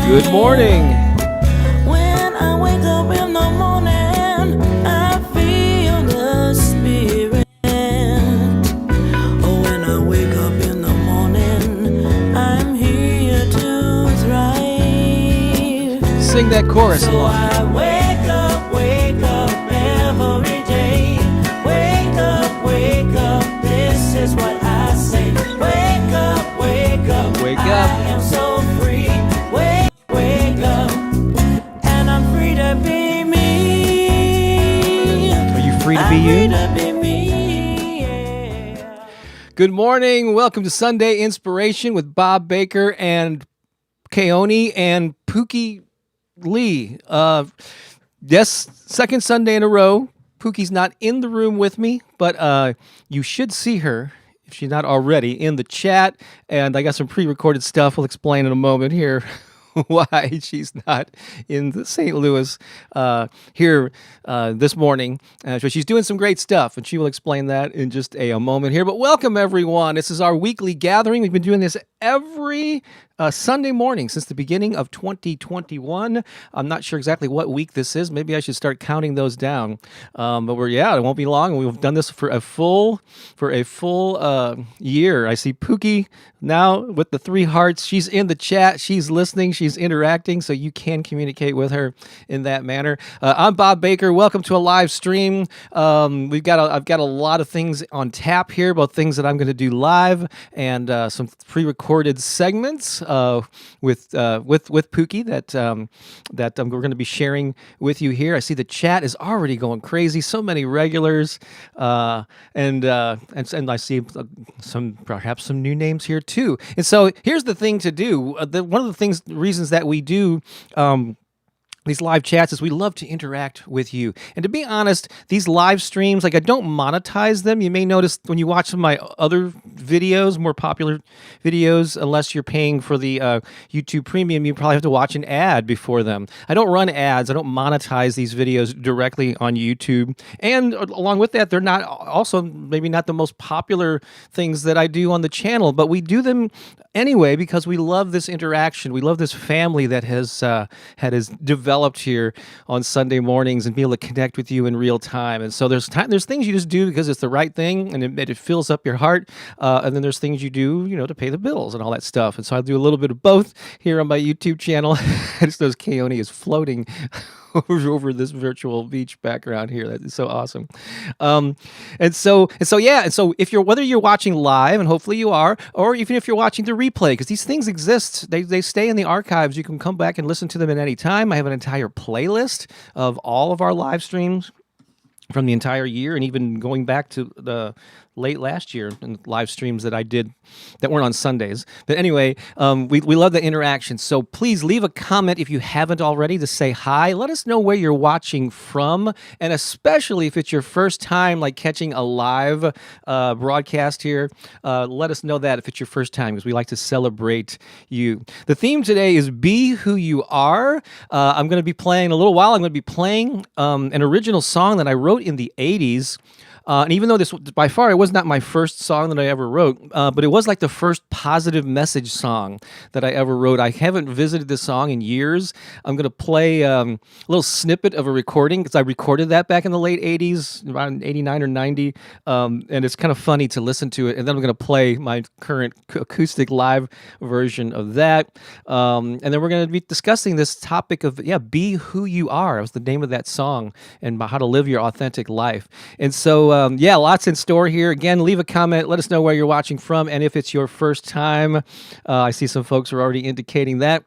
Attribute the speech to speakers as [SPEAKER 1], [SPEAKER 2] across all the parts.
[SPEAKER 1] Good morning.
[SPEAKER 2] When I wake up in the morning, I feel the spirit. Oh, when I wake up in the morning, I'm here to thrive.
[SPEAKER 1] Sing that chorus
[SPEAKER 2] So
[SPEAKER 1] along.
[SPEAKER 2] I wake up every day. Wake up, this is what I say. Wake up,
[SPEAKER 1] Wake up.
[SPEAKER 2] I am so free. Wake up, and I'm free to be me.
[SPEAKER 1] Are you free to be
[SPEAKER 2] I'm free
[SPEAKER 1] you?
[SPEAKER 2] to be me. Yeah.
[SPEAKER 1] Good morning. Welcome to Sunday Inspiration with Bob Baker and Keone and Pooki Lee. Yes, second Sunday in a row. Pookie's not in the room with me, but you should see her, if she's not already, in the chat. And I got some pre-recorded stuff. We'll explain in a moment here why she's not in the St. Louis here this morning. So she's doing some great stuff, and she will explain that in just a moment here. But welcome, everyone. This is our weekly gathering. We've been doing this every Sunday morning since the beginning of 2021. I'm not sure exactly what week this is. Maybe I should start counting those down. But it won't be long. We've done this for a full year. I see Pooki now with the 3 hearts. She's in the chat. She's listening. She's interacting, so you can communicate with her in that manner. I'm Bob Baker. Welcome to a live stream. I've got a lot of things on tap here, both things that I'm going to do live and some pre-recorded segments with Pooki that we're going to be sharing with you here. I see the chat is already going crazy. So many regulars, and I see perhaps some new names here too. And so here's the thing to do. One of the reasons that we do these live chats is we love to interact with you. And to be honest, these live streams, I don't monetize them. You may notice when you watch some of my other videos, more popular videos, unless you're paying for the YouTube Premium, you probably have to watch an ad before them. I don't run ads. I don't monetize these videos directly on YouTube. And along with that, they're not also maybe not the most popular things that I do on the channel, but we do them anyway because we love this interaction. We love this family that has developed here on Sunday mornings and be able to connect with you in real time. And so there's things you just do because it's the right thing and it fills up your heart. And then there's things you do, to pay the bills and all that stuff. And so I do a little bit of both here on my YouTube channel. I just noticed Keone is floating over this virtual beach background here. That is so awesome. And so whether you're watching live, and hopefully you are, or even if you're watching the replay, because these things exist, they stay in the archives. You can come back and listen to them at any time. I have an entire playlist of all of our live streams from the entire year, and even going back to the late last year and live streams that I did that weren't on Sundays. But anyway, we love the interaction. So please leave a comment if you haven't already to say hi. Let us know where you're watching from, and especially if it's your first time catching a live broadcast here, let us know that if it's your first time, because we like to celebrate you. The theme today is Be Who You Are. I'm going to be playing an original song that I wrote in the 80s. And even though this, by far, it was not my first song that I ever wrote, but it was the first positive message song that I ever wrote. I haven't visited this song in years. I'm going to play a little snippet of a recording because I recorded that back in the late 80s, around 89 or 90, and it's kind of funny to listen to it. And then I'm going to play my current acoustic live version of that. And then we're going to be discussing this topic of, Be Who You Are. That was the name of that song, and how to live your authentic life. And so, lots in store here. Again, leave a comment. Let us know where you're watching from, and if it's your first time. I see some folks are already indicating that.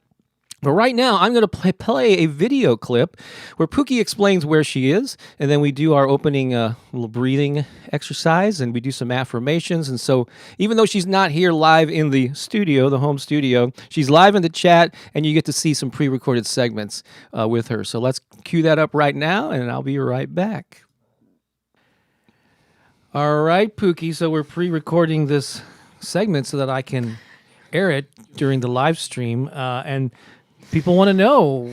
[SPEAKER 1] But right now, I'm going to play a video clip where Pooki explains where she is, and then we do our opening little breathing exercise, and we do some affirmations. And so even though she's not here live in the studio, the home studio, she's live in the chat, and you get to see some pre-recorded segments with her. So let's cue that up right now, and I'll be right back. All right, Pooki, so we're pre-recording this segment so that I can air it during the live stream, and people want to know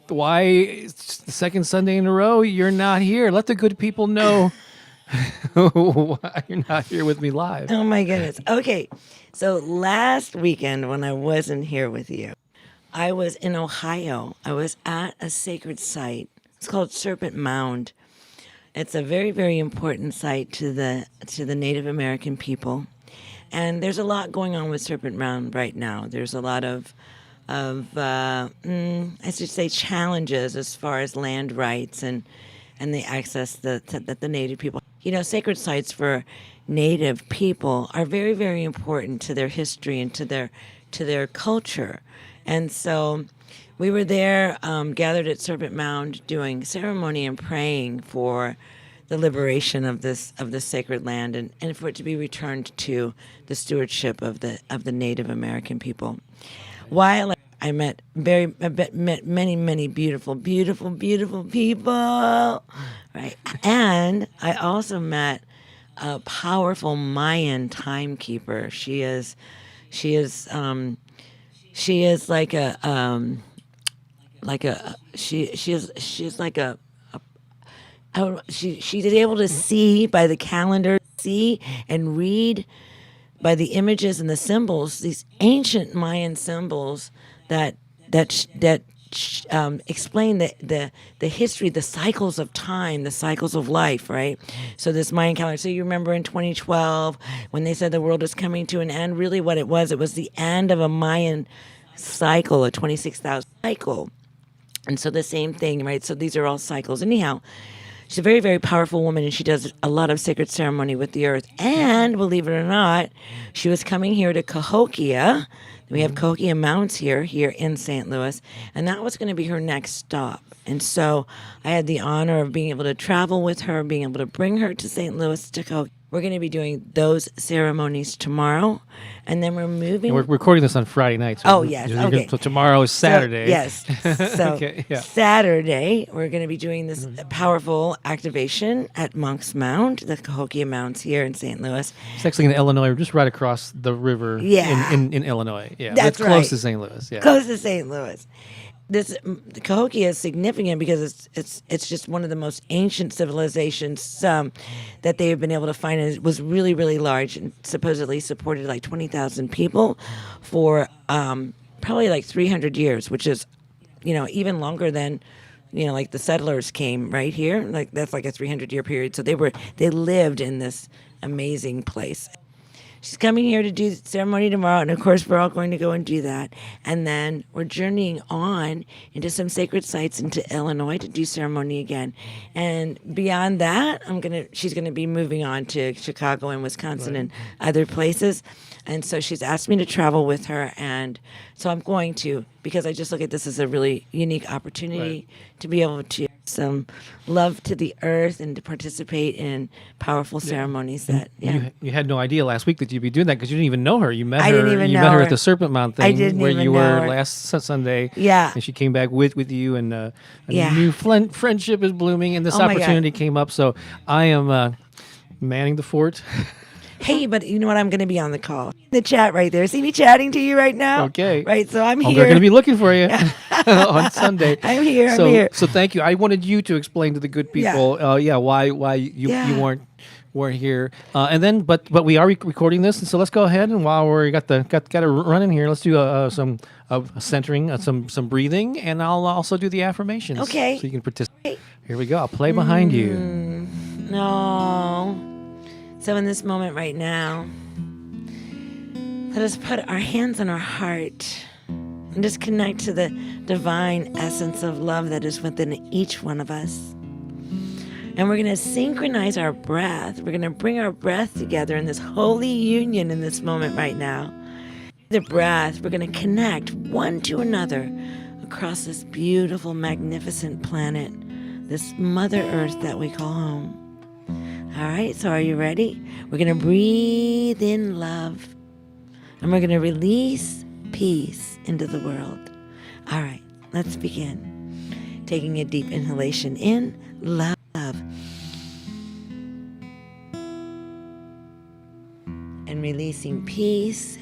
[SPEAKER 1] why it's the second Sunday in a row you're not here. Let the good people know why you're not here with me live.
[SPEAKER 2] Oh my goodness. Okay. So last weekend when I wasn't here with you,
[SPEAKER 3] I was in Ohio. I was at a sacred site. It's called Serpent Mound. It's a very, very important site to the Native American people, and there's a lot going on with Serpent Mound right now. There's a lot of I should say challenges as far as land rights and the access that the Native people. You know, sacred sites for Native people are very, very important to their history and to their culture, and so we were there, gathered at Serpent Mound, doing ceremony and praying for the liberation of this sacred land, and for it to be returned to the stewardship of the Native American people. While I met many beautiful people, right? And I also met a powerful Mayan timekeeper. She is she's like a she's able to see by the calendar, see and read by the images and the symbols, these ancient Mayan symbols that explain the history, the cycles of time, the cycles of life, right? So this Mayan calendar. So you remember in 2012 when they said the world is coming to an end. Really, what it was the end of a Mayan cycle, a 26,000 cycle. And so the same thing, right? So these are all cycles. Anyhow, she's a very, very powerful woman, and she does a lot of sacred ceremony with the earth. And believe it or not, she was coming here to Cahokia. We have Cahokia Mounts here in St. Louis, and that was going to be her next stop. And so I had the honor of being able to travel with her, being able to bring her to St. Louis to Cahokia. We're going to be doing those ceremonies tomorrow, and then we're moving.
[SPEAKER 1] And we're recording this on Friday night. So
[SPEAKER 3] Oh, yes, okay.
[SPEAKER 1] So tomorrow is Saturday.
[SPEAKER 3] So, yes. So
[SPEAKER 1] Okay, yeah.
[SPEAKER 3] Saturday, we're going to be doing this powerful activation at Monk's Mound, the Cahokia Mounds here in St. Louis.
[SPEAKER 1] It's actually in Illinois. We're just right across the river.
[SPEAKER 3] Yeah.
[SPEAKER 1] In Illinois. Yeah,
[SPEAKER 3] That's
[SPEAKER 1] it's close
[SPEAKER 3] right.
[SPEAKER 1] to St. Louis. Yeah.
[SPEAKER 3] Close to St. Louis. This Cahokia is significant because it's just one of the most ancient civilizations that they have been able to find. And it was really, really large and supposedly supported like 20,000 people for probably like 300 years, which is, even longer than, like the settlers came right here. Like that's like a 300-year period. So they lived in this amazing place. She's coming here to do the ceremony tomorrow, and of course we're all going to go and do that. And then we're journeying on into some sacred sites into Illinois to do ceremony again. And beyond that, she's gonna be moving on to Chicago and Wisconsin and other places. And so she's asked me to travel with her, and so I'm going to, because I just look at this as a really unique opportunity to be able to some love to the earth and to participate in powerful ceremonies that
[SPEAKER 1] You had no idea last week that you'd be doing that because you didn't even know her. You met her.
[SPEAKER 3] I didn't even
[SPEAKER 1] you
[SPEAKER 3] know
[SPEAKER 1] met her
[SPEAKER 3] her.
[SPEAKER 1] at the Serpent Mount thing
[SPEAKER 3] I didn't
[SPEAKER 1] where
[SPEAKER 3] even
[SPEAKER 1] you
[SPEAKER 3] know
[SPEAKER 1] were
[SPEAKER 3] her.
[SPEAKER 1] last Sunday.
[SPEAKER 3] Yeah.
[SPEAKER 1] And she came back with you, and a
[SPEAKER 3] Yeah.
[SPEAKER 1] new friendship is blooming, and this
[SPEAKER 3] Oh my God.
[SPEAKER 1] opportunity came up. So I am manning the fort.
[SPEAKER 3] Hey, but you know what? I'm going to be on the call. The chat right there. See me chatting to you right now?
[SPEAKER 1] Okay.
[SPEAKER 3] Right, so I'm
[SPEAKER 1] Oh,
[SPEAKER 3] here.
[SPEAKER 1] they're going to be looking for you on Sunday.
[SPEAKER 3] I'm here,
[SPEAKER 1] So,
[SPEAKER 3] I'm here.
[SPEAKER 1] so thank you. I wanted you to explain to the good people, why you weren't here. And then, but we are recording this, and so let's go ahead, and while we got a run in here, let's do some centering, some breathing, and I'll also do the affirmations.
[SPEAKER 3] Okay.
[SPEAKER 1] So you can participate. Here we go. I'll play behind you.
[SPEAKER 3] No. So in this moment right now, let us put our hands on our heart and just connect to the divine essence of love that is within each one of us. And we're going to synchronize our breath. We're going to bring our breath together in this holy union in this moment right now. The breath, we're going to connect one to another across this beautiful, magnificent planet, this Mother Earth that we call home. All right, so are you ready? We're going to breathe in love, and we're going to release peace into the world. All right, let's begin. Taking a deep inhalation in, love. And releasing peace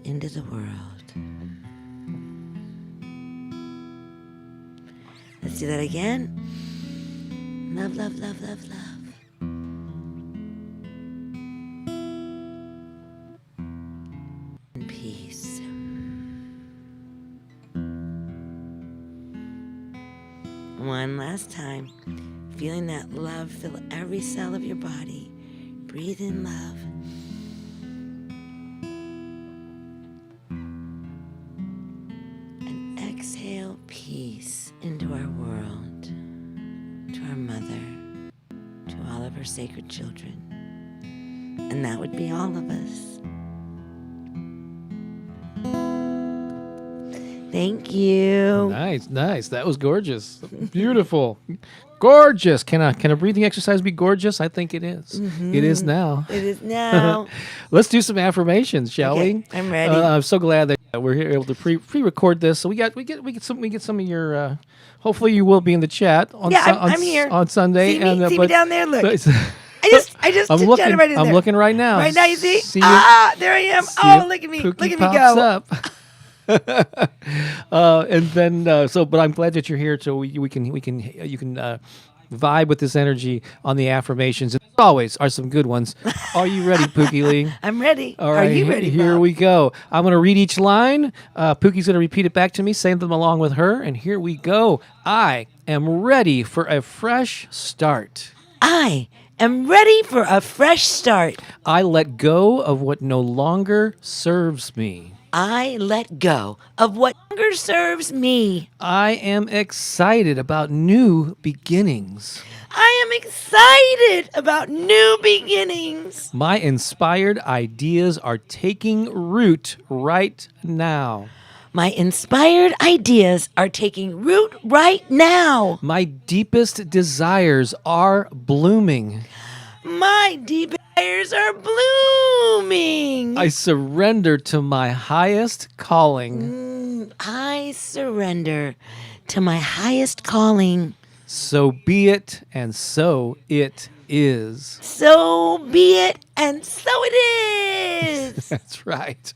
[SPEAKER 3] into the world. Let's do that again. Love, love, love, love, love. And peace. One last time. Feeling that love fill every cell of your body. Breathe in love. And exhale peace into our world, to our mother, to all of her sacred children. And that would be all of us. Thank you.
[SPEAKER 1] Nice. That was gorgeous. Beautiful. Gorgeous. Can a breathing exercise be gorgeous? I think it is. It is now.
[SPEAKER 3] It is now.
[SPEAKER 1] Let's do some affirmations, shall
[SPEAKER 3] Okay,
[SPEAKER 1] we?
[SPEAKER 3] I'm ready.
[SPEAKER 1] I'm so glad that we're here able to pre-record this. So we get some of your. Hopefully you will be in the chat on
[SPEAKER 3] I'm here
[SPEAKER 1] on Sunday.
[SPEAKER 3] See me down there. Look. I just
[SPEAKER 1] I'm
[SPEAKER 3] chit-chatted
[SPEAKER 1] looking.
[SPEAKER 3] right in
[SPEAKER 1] I'm
[SPEAKER 3] there.
[SPEAKER 1] looking right now.
[SPEAKER 3] Right now, you see?
[SPEAKER 1] you.
[SPEAKER 3] There I am.
[SPEAKER 1] See
[SPEAKER 3] Oh,
[SPEAKER 1] it.
[SPEAKER 3] look at me.
[SPEAKER 1] Pookie
[SPEAKER 3] Look at me
[SPEAKER 1] pops
[SPEAKER 3] go.
[SPEAKER 1] up. And then but I'm glad that you're here so you can vibe with this energy on the affirmations. And as always are some good ones. Are you ready, Pooki Lee?
[SPEAKER 3] I'm ready.
[SPEAKER 1] All right,
[SPEAKER 3] Are you ready,
[SPEAKER 1] Here
[SPEAKER 3] Bob?
[SPEAKER 1] we go. I'm going to read each line. Pookie's going to repeat it back to me, saying them along with her. And here we go. I am ready for a fresh start.
[SPEAKER 3] I am ready for a fresh start.
[SPEAKER 1] I let go of what no longer serves me.
[SPEAKER 3] I let go of what longer serves me.
[SPEAKER 1] I am excited about new beginnings.
[SPEAKER 3] I am excited about new beginnings.
[SPEAKER 1] My inspired ideas are taking root right now.
[SPEAKER 3] My inspired ideas are taking root right now.
[SPEAKER 1] My deepest desires are blooming.
[SPEAKER 3] My deep desires are blooming.
[SPEAKER 1] I surrender to my highest calling.
[SPEAKER 3] I surrender to my highest calling.
[SPEAKER 1] So be it, and so it is.
[SPEAKER 3] So be it, and so it is.
[SPEAKER 1] That's right.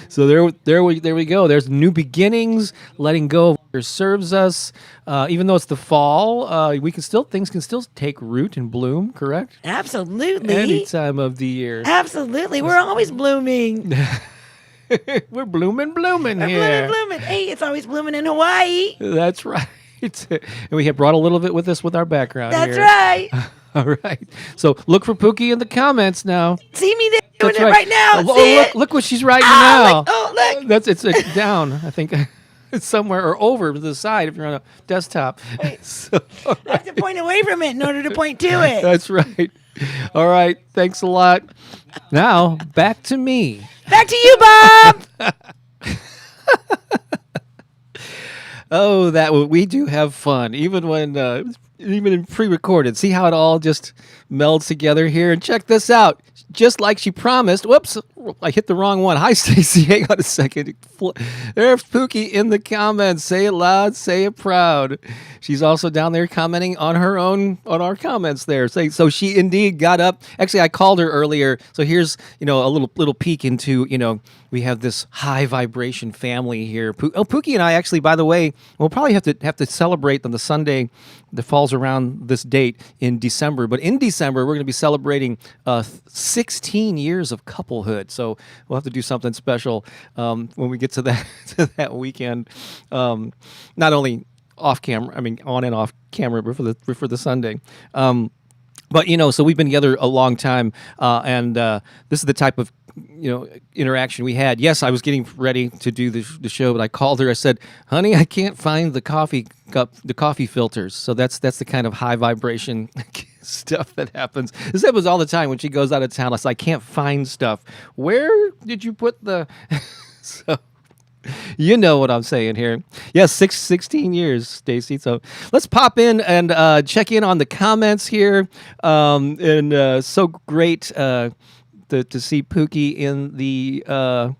[SPEAKER 1] So there we go. There's new beginnings, letting go of what serves us. Even though it's the fall, things can still take root and bloom. Correct?
[SPEAKER 3] Absolutely.
[SPEAKER 1] Any time of the year.
[SPEAKER 3] Absolutely. We're always blooming.
[SPEAKER 1] We're blooming
[SPEAKER 3] We're
[SPEAKER 1] here.
[SPEAKER 3] blooming. Hey, it's always blooming in Hawaii.
[SPEAKER 1] That's right. And we have brought a little bit with us with our background.
[SPEAKER 3] That's
[SPEAKER 1] here.
[SPEAKER 3] right.
[SPEAKER 1] All right. So look for Pookie in the comments now.
[SPEAKER 3] See me there doing
[SPEAKER 1] That's
[SPEAKER 3] it right now.
[SPEAKER 1] Oh,
[SPEAKER 3] See
[SPEAKER 1] look,
[SPEAKER 3] it?
[SPEAKER 1] look what she's writing
[SPEAKER 3] Ah,
[SPEAKER 1] now.
[SPEAKER 3] look.
[SPEAKER 1] That's it's down. I think it's somewhere or over to the side if you're on a desktop. So,
[SPEAKER 3] I have to point away from it in order to point to it.
[SPEAKER 1] that's right. All right. Thanks a lot. Now back to me.
[SPEAKER 3] Back to you, Bob.
[SPEAKER 1] Oh, we do have fun, even when even in pre-recorded. See how it all just melds together here. And check this out, just like she promised. Whoops, I hit the wrong one. Hi, Stacy. Hang on a second. There's Pookie in the comments. Say it loud, say it proud. She's also down there commenting on our comments there. So she indeed got up. Actually, I called her earlier. So here's a little peek into we have this high vibration family here. Pookie and I actually, by the way, we'll probably have to celebrate on the Sunday that falls around this date in December. But in December, we're going to be celebrating 16 years of couplehood. So we'll have to do something special when we get to that weekend. Not only off camera, on and off camera, but for the Sunday. But so we've been together a long time, and this is the type of interaction we had. Yes, I was getting ready to do the show, but I called her. I said, "Honey, I can't find the coffee cup, the coffee filters." So that's the kind of high vibration stuff that happens. This happens all the time when she goes out of town. I can't find stuff. Where did you put the? So. You know what I'm saying here. Yes, 16 years, Stacy. So let's pop in and check in on the comments here. And so great to see Pookie in the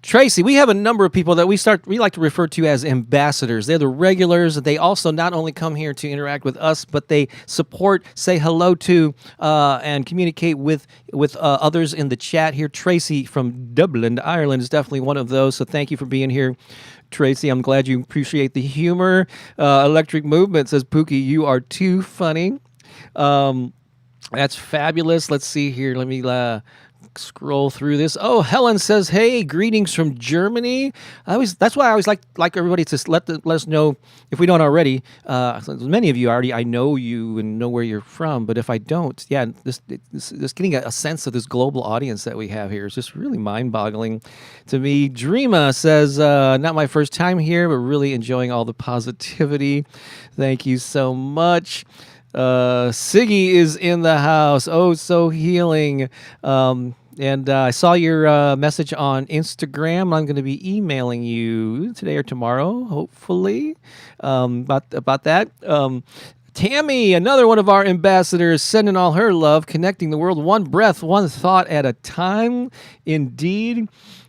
[SPEAKER 1] Tracy. We have a number of people that we like to refer to as ambassadors. They're the regulars. They also not only come here to interact with us, but they support, say hello to, and communicate with others in the chat here. Tracy from Dublin, Ireland is definitely one of those. So thank you for being here, Tracy. I'm glad you appreciate the humor. Electric Movement says, Pookie, you are too funny. That's fabulous. Let's see here. Let me scroll through this. Oh, Helen says, "Hey, greetings from Germany." That's why I always like everybody to let us know if we don't already. Many of you already, I know you and know where you're from, but if I don't, yeah, this getting a sense of this global audience that we have here is just really mind-boggling to me. Dreama says, "Not my first time here, but really enjoying all the positivity. Thank you so much." Siggy is in the house. Oh, so healing. And I saw your message on Instagram. I'm going to be emailing you today or tomorrow, hopefully, about that. Tammy, another one of our ambassadors, sending all her love, connecting the world one breath, one thought at a time. Indeed.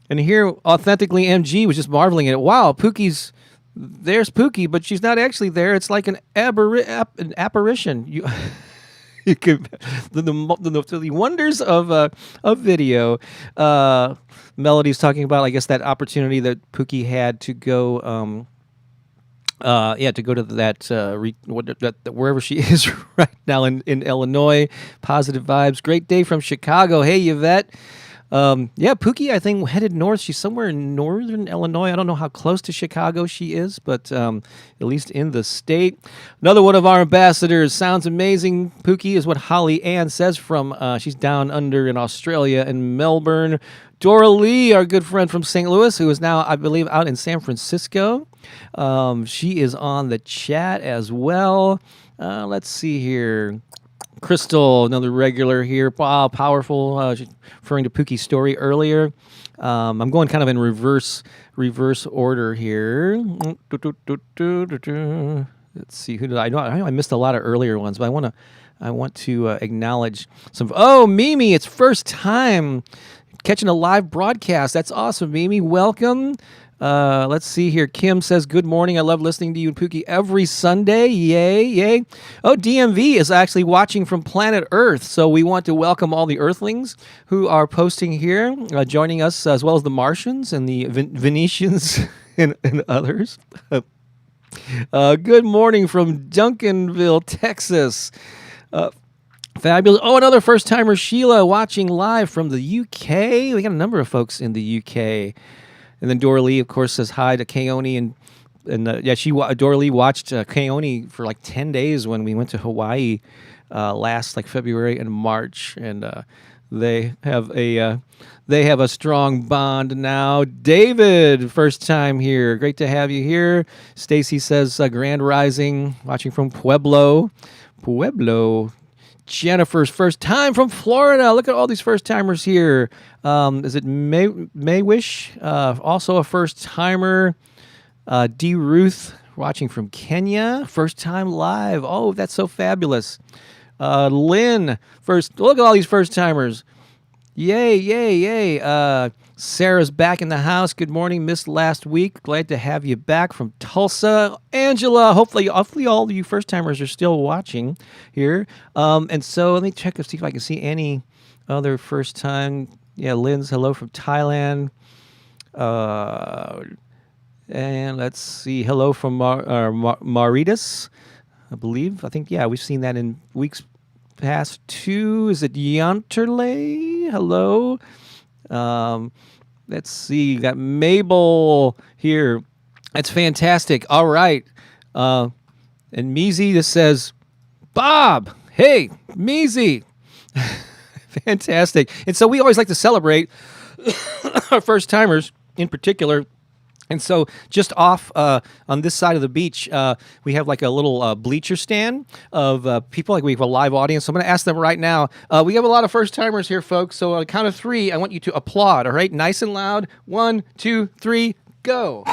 [SPEAKER 1] And here, authentically, MG was just marveling at it. Wow, there's Pooki, but she's not actually there. It's like an apparition. You could the wonders of video. Melody's talking about, I guess, that opportunity that Pooki had to go. To go to that wherever she is right now in Illinois. Positive vibes. Great day from Chicago. Hey, Yvette. Pooki, I think, headed north. She's somewhere in northern Illinois. I don't know how close to Chicago she is, but at least in the state. Another one of our ambassadors. Sounds amazing. Pooki is what Holly Ann says from, she's down under in Australia in Melbourne. Dora Lee, our good friend from St. Louis, who is now, I believe, out in San Francisco. She is on the chat as well. Let's see here. Crystal, another regular here. Wow, powerful. Referring to Pooki's story earlier. I'm going kind of in reverse order here. Let's see, who did I know? I missed a lot of earlier ones, but I want to acknowledge some. Oh, Mimi, it's first time catching a live broadcast. That's awesome, Mimi. Welcome. Let's see here. Kim says, "Good morning. I love listening to you and Pooki every Sunday." Yay, yay. Oh, DMV is actually watching from planet Earth. So we want to welcome all the Earthlings who are posting here, joining us, as well as the Martians and the Venetians and others. Good morning from Duncanville, Texas. Fabulous. Oh, another first-timer, Sheila, watching live from the UK. We got a number of folks in the UK. And then Dora Lee, of course, says hi to Keone, and Dora Lee watched Keone for like 10 days when we went to Hawaii last February and March, and they have a strong bond now. David, first time here, great to have you here. Stacy says Grand Rising, watching from Pueblo. Jennifer's first time from Florida. Look at all these first timers here. Is it Maywish? Also a first timer. D. Ruth watching from Kenya. First time live. Oh, that's so fabulous. Lynn, first. Look at all these first timers. Yay, yay, yay. Sarah's back in the house. Good morning. Missed last week. Glad to have you back from Tulsa. Angela, hopefully all of you first-timers are still watching here. And so let me check to see if I can see any other first-time. Yeah, Lynn's hello from Thailand. And let's see. Hello from Mauritius, I believe. I think, yeah, we've seen that in weeks past too. Is it Yanterley? Hello. Let's see. You got Mabel here. That's fantastic. All right. And Meezy just says, Bob, hey, Meezy. Fantastic. And so we always like to celebrate our first timers in particular. And so just off on this side of the beach, we have like a little bleacher stand of people. Like we have a live audience. So I'm going to ask them right now. We have a lot of first timers here, folks. So on the count of three, I want you to applaud. All right, nice and loud. 1, 2, 3, go.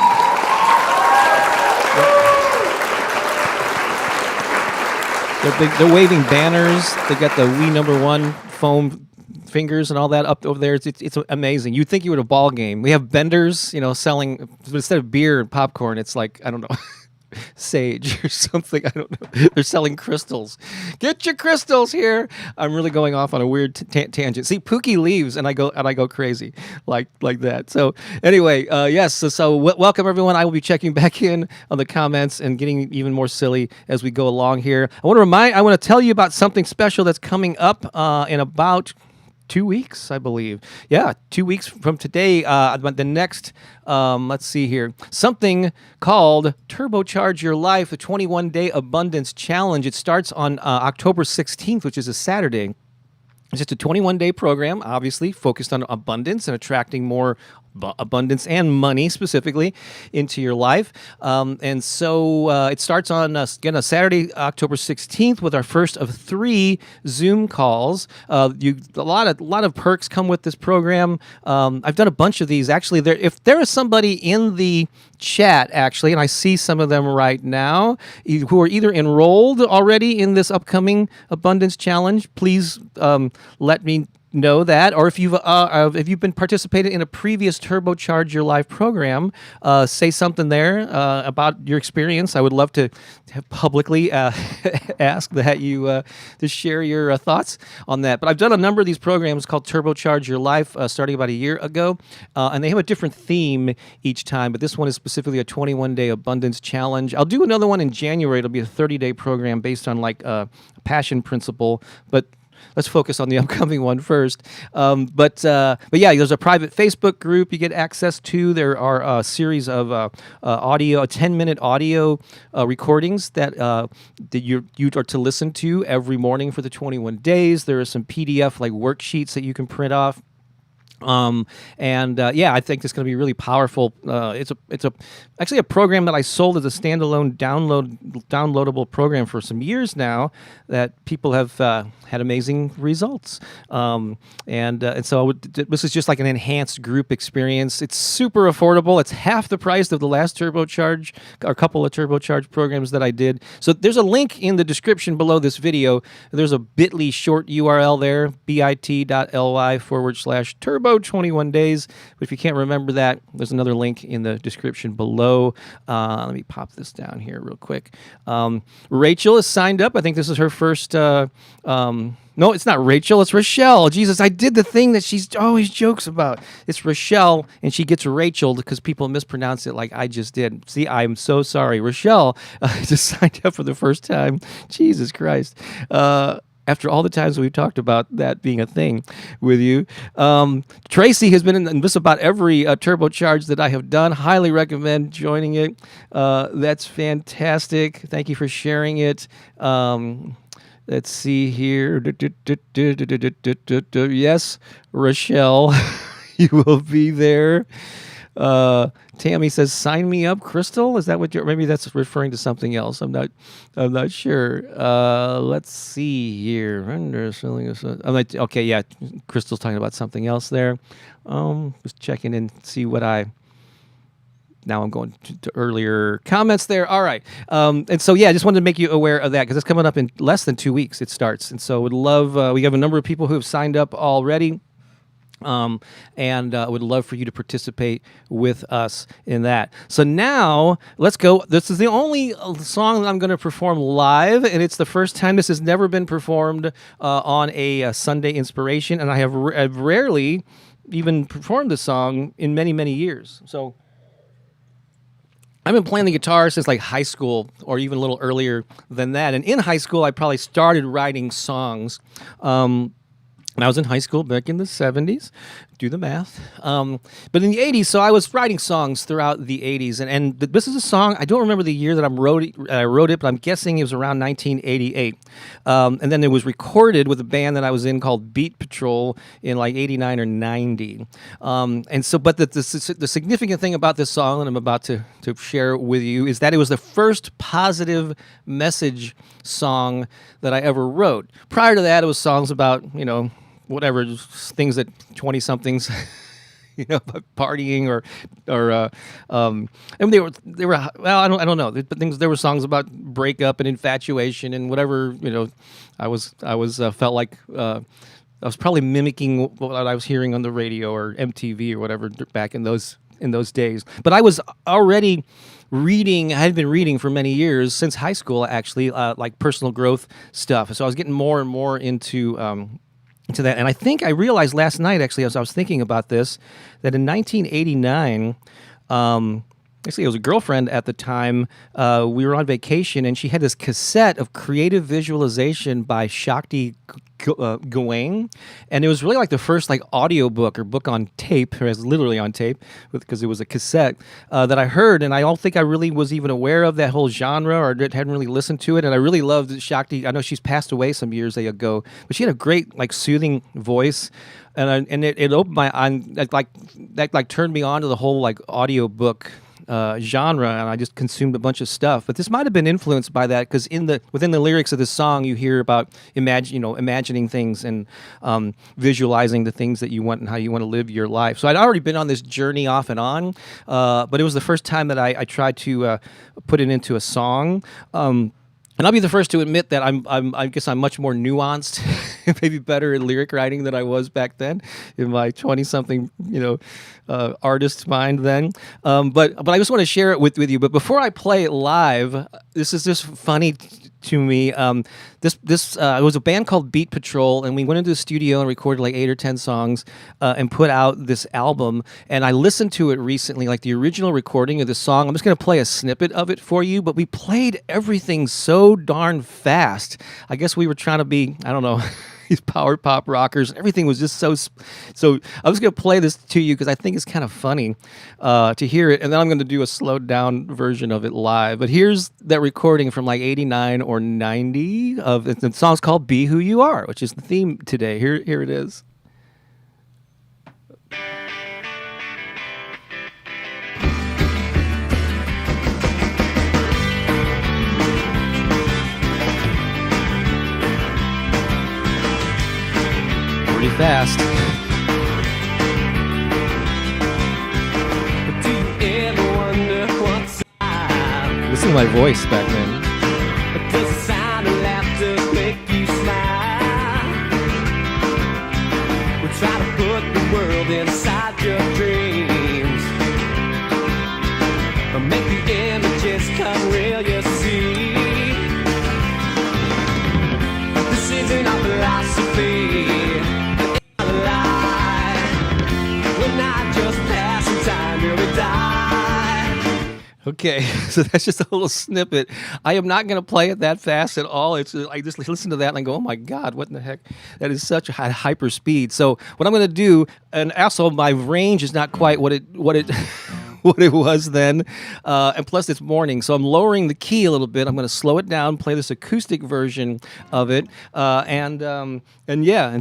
[SPEAKER 1] They're waving banners. They got the We Number One foam fingers and all that up over there. It's amazing. You'd think you were at a ball game. We have vendors, selling, but instead of beer and popcorn, it's like, I don't know, sage or something. I don't know. They're selling crystals. Get your crystals here. I'm really going off on a weird tangent. See, Pooki leaves and I go crazy like that. So anyway, yes. So welcome everyone. I will be checking back in on the comments and getting even more silly as we go along here. I want to tell you about something special that's coming up in about 2 weeks, I believe. Yeah, 2 weeks from today. But the next, let's see here, something called Turbocharge Your Life, the 21-day Abundance Challenge. It starts on October 16th, which is a Saturday. It's just a 21-day program, obviously focused on abundance and attracting more abundance and money specifically into your life. And so it starts on, again, a Saturday, October 16th, with our first of 3 Zoom calls. A lot of perks come with this program. I've done a bunch of these. Actually, if there is somebody in the chat, actually, and I see some of them right now, who are either enrolled already in this upcoming Abundance Challenge, please let me know that, or if you've been participating in a previous Turbocharge Your Life program, say something there about your experience. I would love to publicly ask that you to share your thoughts on that. But I've done a number of these programs called Turbocharge Your Life starting about a year ago, and they have a different theme each time, but this one is specifically a 21-day abundance challenge. I'll do another one in January. It'll be a 30-day program based on like a passion principle, but let's focus on the upcoming one first. But yeah, there's a private Facebook group you get access to. There are a series of audio, 10-minute audio recordings that you are to listen to every morning for the 21 days. There are some PDF like worksheets that you can print off. Yeah, I think it's going to be really powerful. It's actually a program that I sold as a standalone downloadable program for some years now that people have had amazing results. So this is just like an enhanced group experience. It's super affordable. It's half the price of the last Turbocharge, or a couple of Turbocharge programs that I did. So there's a link in the description below this video. There's a bit.ly short URL there, bit.ly/turbo 21 days. But if you can't remember that, there's another link in the description below. Let me pop this down here real quick. Rachel is signed up. I think this is her first. No, it's not Rachel. It's Rochelle. Jesus, I did the thing that she's always jokes about. It's Rochelle, and she gets Rachel because people mispronounce it like I just did. See, I'm so sorry. Rochelle just signed up for the first time. Jesus Christ. After all the times we've talked about that being a thing with you. Tracy has been in just about every Turbocharge that I have done. Highly recommend joining it. That's fantastic. Thank you for sharing it. Let's see here. Yes, Rochelle, you will be there. Tammy says, "Sign me up, Crystal." Is that what you're? Maybe that's referring to something else. I'm not sure. Let's see here. I'm like, okay, yeah, Crystal's talking about something else there. Just checking in, see what I. Now I'm going to earlier comments there. All right. And so, yeah, I just wanted to make you aware of that because it's coming up in less than 2 weeks. It starts. And so would love, we have a number of people who have signed up already. And would love for you to participate with us in that. So now let's go. This is the only song that I'm going to perform live, and it's the first time this has never been performed on a Sunday Inspiration, and I've rarely even performed this song in many, many years. So I've been playing the guitar since like high school or even a little earlier than that. And in high school, I probably started writing songs. When I was in high school back in the 70s, do the math. But in the 80s, so I was writing songs throughout the 80s. And this is a song, I don't remember the year that I wrote it, but I'm guessing it was around 1988. And then it was recorded with a band that I was in called Beat Patrol in like 89 or 90. And so, but the significant thing about this song, and I'm about to share with you, is that it was the first positive message song that I ever wrote. Prior to that, it was songs about, whatever things that 20-somethings, partying or and they were well, I don't know, but there were songs about breakup and infatuation and whatever, I was felt like I was probably mimicking what I was hearing on the radio or MTV or whatever back in those days. But I was already reading. I had been reading for many years since high school, actually, like personal growth stuff. So I was getting more and more into that. And I think I realized last night, actually, as I was thinking about this, that in 1989, actually, it was a girlfriend at the time. We were on vacation, and she had this cassette of creative visualization by Shakti Gawain, and it was really like the first like audio book or book on tape, or it was literally on tape because it was a cassette that I heard, and I don't think I really was even aware of that whole genre or hadn't really listened to it. And I really loved Shakti. I know she's passed away some years ago, but she had a great like soothing voice. And it opened my that turned me on to the whole like audio book genre, and I just consumed a bunch of stuff. But this might have been influenced by that because within the lyrics of this song, you hear about imagining things and visualizing the things that you want and how you want to live your life. So I'd already been on this journey off and on, but it was the first time that I tried to put it into a song. And I'll be the first to admit that I guess I'm much more nuanced, maybe better in lyric writing than I was back then in my 20-something, artist mind then. But I just want to share it with you. But before I play it live, this is just funny to me. It was a band called Beat Patrol, and we went into the studio and recorded like 8 or 10 songs and put out this album. And I listened to it recently, like the original recording of the song. I'm just going to play a snippet of it for you, but we played everything so darn fast. I guess we were trying to be, I don't know, these power pop rockers. Everything was just so. I'm just going to play this to you because I think it's kind of funny to hear it, and then I'm going to do a slowed down version of it live. But here's that recording from like 89 or 90 of the song's called "Be Who You Are," which is the theme today. Here it is. Fast.
[SPEAKER 2] Do you ever wonder what's
[SPEAKER 1] Listen to my voice back then.
[SPEAKER 2] does the sound of laughter make you smile? We try to put the world inside your dreams, or make the images come real, you see. This isn't our philosophy.
[SPEAKER 1] Okay, so that's just a little snippet. I am not going to play it that fast at all. It's I just listen to that and I go, oh my God, what in the heck? That is such a hyper speed. So what I'm going to do, and also my range is not quite what it what it was then, and plus it's morning, so I'm lowering the key a little bit. I'm going to slow it down, play this acoustic version of it, and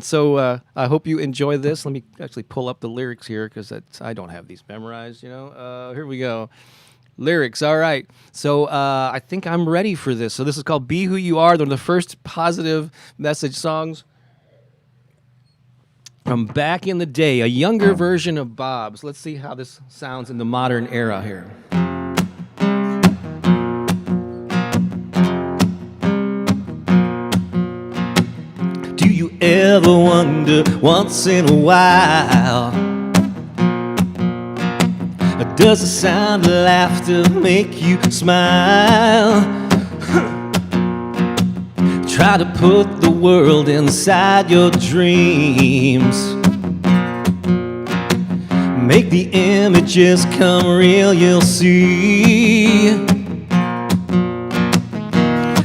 [SPEAKER 1] so I hope you enjoy this. Let me actually pull up the lyrics here because I don't have these memorized. Here we go. Lyrics, all right. So I think I'm ready for this. So this is called "Be Who You Are." They're the first positive message songs from back in the day, a younger version of Bob's. Let's see how this sounds in the modern era here. Do you ever wonder once in a while, does the sound of laughter make you smile? Try to put the world inside your dreams, make the images come real, you'll see.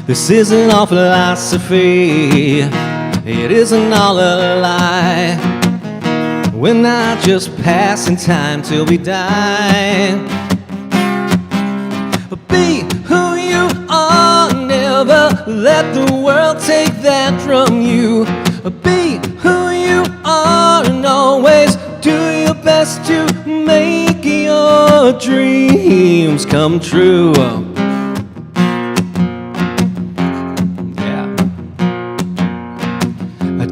[SPEAKER 1] This isn't all philosophy, it isn't all a lie. We're not just passing time till we die. Be who you are, never let the world take that from you. Be who you are and always do your best to make your dreams come true.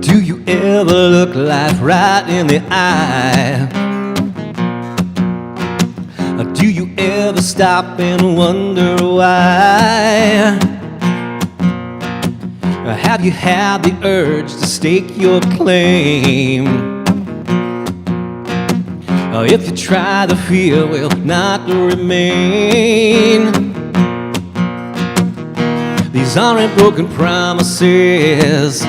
[SPEAKER 1] Do you ever look life right in the eye? Do you ever stop and wonder why? Have you had the urge to stake your claim? If you try, the fear will not remain. These aren't broken promises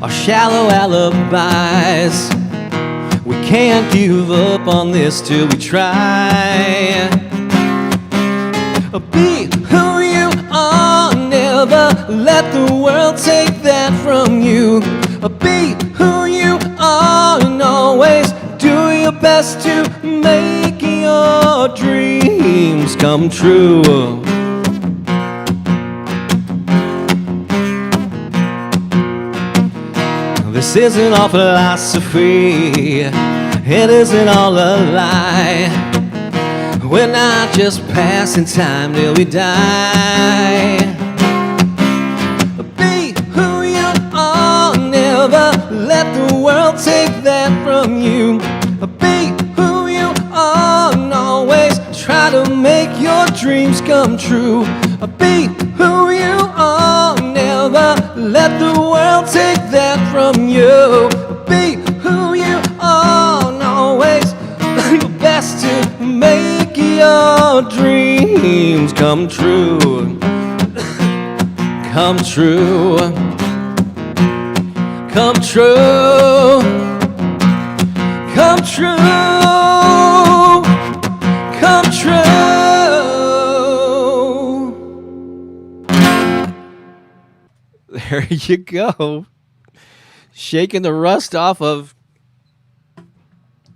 [SPEAKER 1] or shallow alibis. We can't give up on this till we try. Be who you are, never let the world take that from you. Be who you are and always do your best to make your dreams come true. This isn't all philosophy, it isn't all a lie. We're not just passing time till we die. Be who you are, never let the world take that from you. Be who you are and always try to make your dreams come true. Be who you are, never let the world take that from you. Be who you are and always do your best to make your dreams come true. Come true. Come true. Come true. Come true. There you go. Shaking the rust off of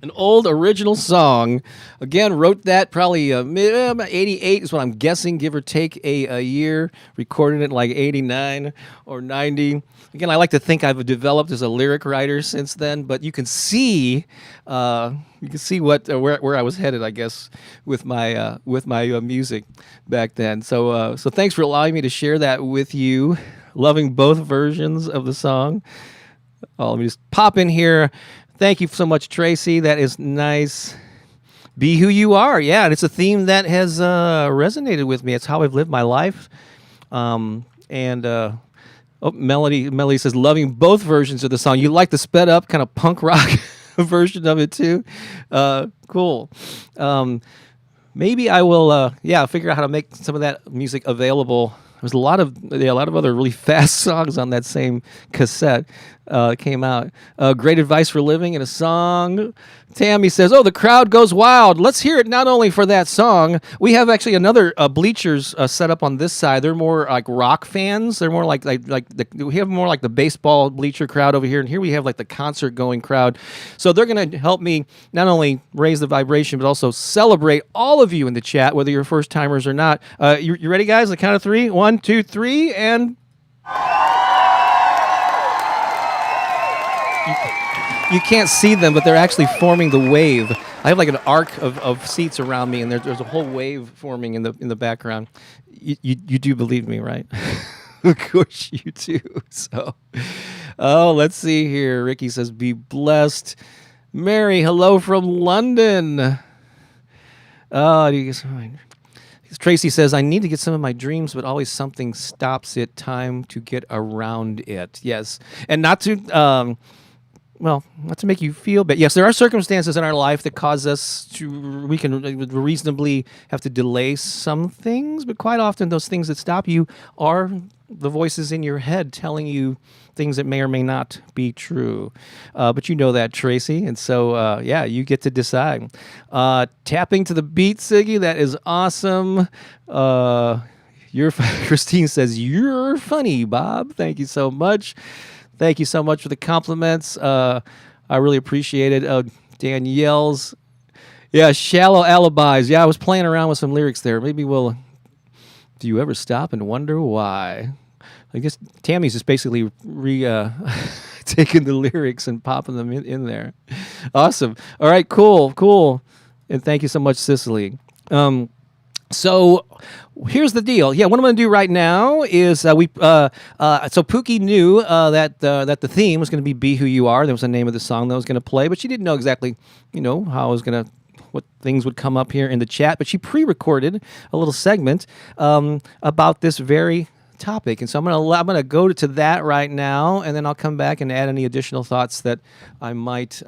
[SPEAKER 1] an old original song. Again, wrote that probably 88 is what I'm guessing, give or take a year. Recorded it like 89 or 90. Again, I like to think I've developed as a lyric writer since then, but you can see what where I was headed, I guess, with my music back then. So thanks for allowing me to share that with you. Loving both versions of the song. Oh, let me just pop in here. Thank you so much, Tracy. That is nice. Be who you are. Yeah, and it's a theme that has resonated with me. It's how I've lived my life. Melody says, loving both versions of the song. You like the sped up kind of punk rock version of it too? Cool. Maybe I will, figure out how to make some of that music available. There's a lot of other really fast songs on that same cassette came out. Great advice for living in a song. Tammy says, "Oh, the crowd goes wild." Let's hear it. Not only for that song, we have actually another bleachers set up on this side. They're more like rock fans. They're more we have more like the baseball bleacher crowd over here, and here we have like the concert going crowd. So they're going to help me not only raise the vibration, but also celebrate all of you in the chat, whether you're first timers or not. You ready, guys? The count of three. 1, 2, 3, and. You can't see them, but they're actually forming the wave. I have like an arc of seats around me, and there's a whole wave forming in the background. You do believe me, right? Of course you do. So, let's see here. Ricky says, "Be blessed." Mary, hello from London. Tracy says, "I need to get some of my dreams, but always something stops it. Time to get around it." Yes, and not to. Not to make you feel bad. Yes, there are circumstances in our life that cause us we can reasonably have to delay some things, but quite often those things that stop you are the voices in your head telling you things that may or may not be true. But you know that, Tracy, and so, you get to decide. Tapping to the beat, Siggy, that is awesome. Christine says, "You're funny, Bob." Thank you so much. Thank you so much for the compliments. I really appreciate it. Danielle's, shallow alibis. Yeah, I was playing around with some lyrics there. Maybe do you ever stop and wonder why? I guess Tammy's just basically taking the lyrics and popping them in there. Awesome. All right, cool. And thank you so much, Cicely. So here's the deal. Yeah, what I'm going to do right now is so Pooki knew that the theme was going to be Who You Are. That was the name of the song that I was going to play, but she didn't know exactly, what things would come up here in the chat. But she pre-recorded a little segment about this very topic, and so I'm going to go to that right now, and then I'll come back and add any additional thoughts that I might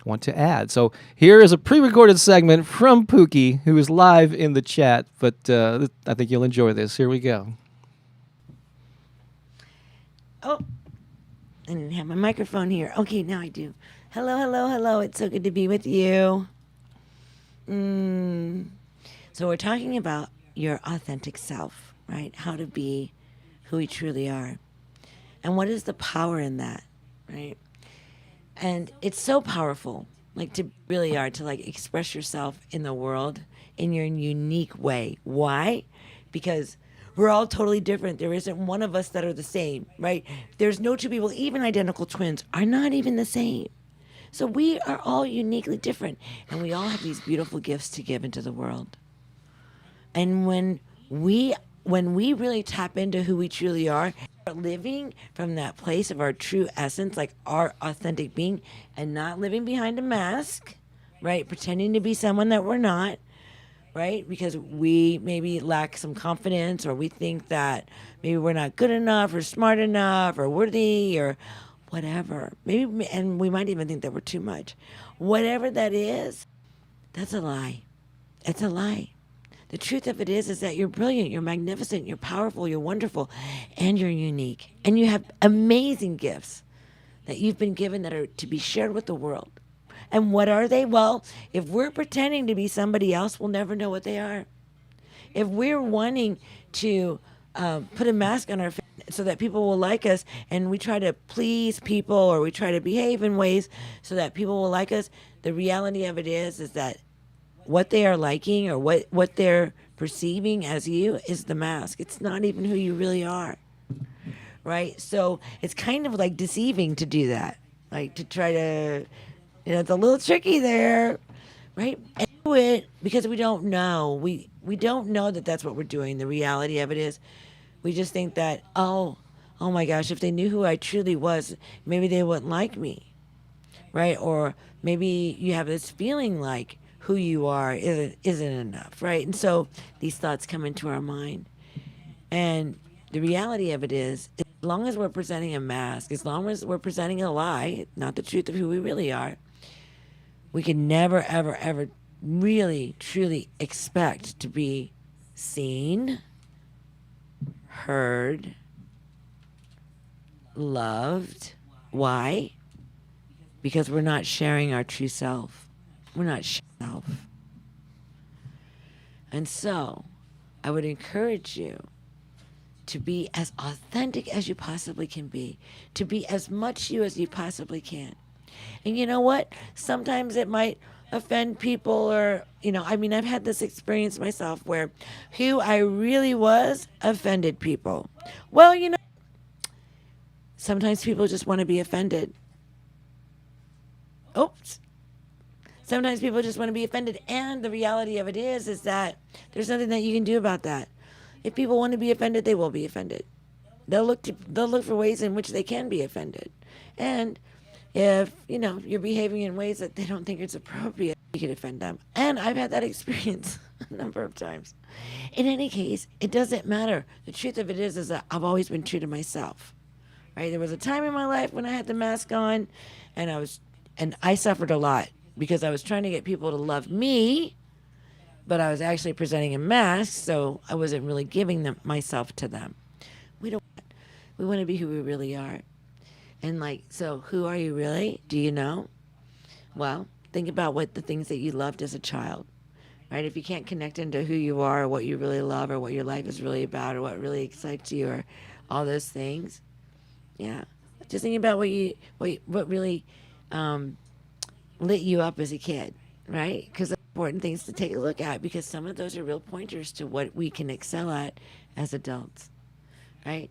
[SPEAKER 1] want to add. So here is a pre-recorded segment from Pooki, who is live in the chat, but I think you'll enjoy this. Here we go.
[SPEAKER 3] Oh, I didn't have my microphone here. Okay, now I do. Hello. It's so good to be with you. So we're talking about your authentic self, right? How to be who we truly are. And what is the power in that, right? And it's so powerful, like to really are to like express yourself in the world in your unique way. Why? Because we're all totally different. There isn't one of us that are the same, right? There's no two people, even identical twins, are not even the same. So we are all uniquely different, and we all have these beautiful gifts to give into the world. And when we really tap into who we truly are, living from that place of our true essence, like our authentic being, and not living behind a mask, right? Pretending to be someone that we're not, right? Because we maybe lack some confidence, or we think that maybe we're not good enough or smart enough or worthy or whatever. Maybe, and we might even think that we're too much. Whatever that is, that's a lie. It's a lie. The truth of it is that you're brilliant, you're magnificent, you're powerful, you're wonderful, and you're unique. And you have amazing gifts that you've been given that are to be shared with the world. And what are they? Well, if we're pretending to be somebody else, we'll never know what they are. If we're wanting to put a mask on our face so that people will like us, and we try to please people, or we try to behave in ways so that people will like us, the reality of it is that what they are liking, or what they're perceiving as you, is the mask. It's not even who you really are, right? So it's kind of like deceiving to do that, like to try to, it's a little tricky there, right? And do it because we don't know. We don't know that that's what we're doing. The reality of it is, we just think that, oh my gosh, if they knew who I truly was, maybe they wouldn't like me, right? Or maybe you have this feeling like who you are isn't enough, right? And so these thoughts come into our mind. And the reality of it is, as long as we're presenting a mask, as long as we're presenting a lie, not the truth of who we really are, we can never, ever, ever really, truly expect to be seen, heard, loved. Why? Because we're not sharing our true self. We're not sharing self. And so I would encourage you to be as authentic as you possibly can be, to be as much you as you possibly can. And you know what? Sometimes it might offend people, or, I've had this experience myself where who I really was offended people. Well, sometimes people just want to be offended. Oops. Sometimes people just want to be offended, and the reality of it is that there's nothing that you can do about that. If people want to be offended, they will be offended. They'll look for ways in which they can be offended. And if, you're behaving in ways that they don't think it's appropriate, you can offend them. And I've had that experience a number of times. In any case, it doesn't matter. The truth of it is that I've always been true to myself. Right? There was a time in my life when I had the mask on, and I suffered a lot because I was trying to get people to love me, but I was actually presenting a mask, so I wasn't really giving myself to them. We want to be who we really are. And so who are you really? Do you know? Well, think about what the things that you loved as a child, right? If you can't connect into who you are, or what you really love, or what your life is really about, or what really excites you, or all those things, yeah. Just think about what really lit you up as a kid, right? Because they're important things to take a look at, because some of those are real pointers to what we can excel at as adults, right?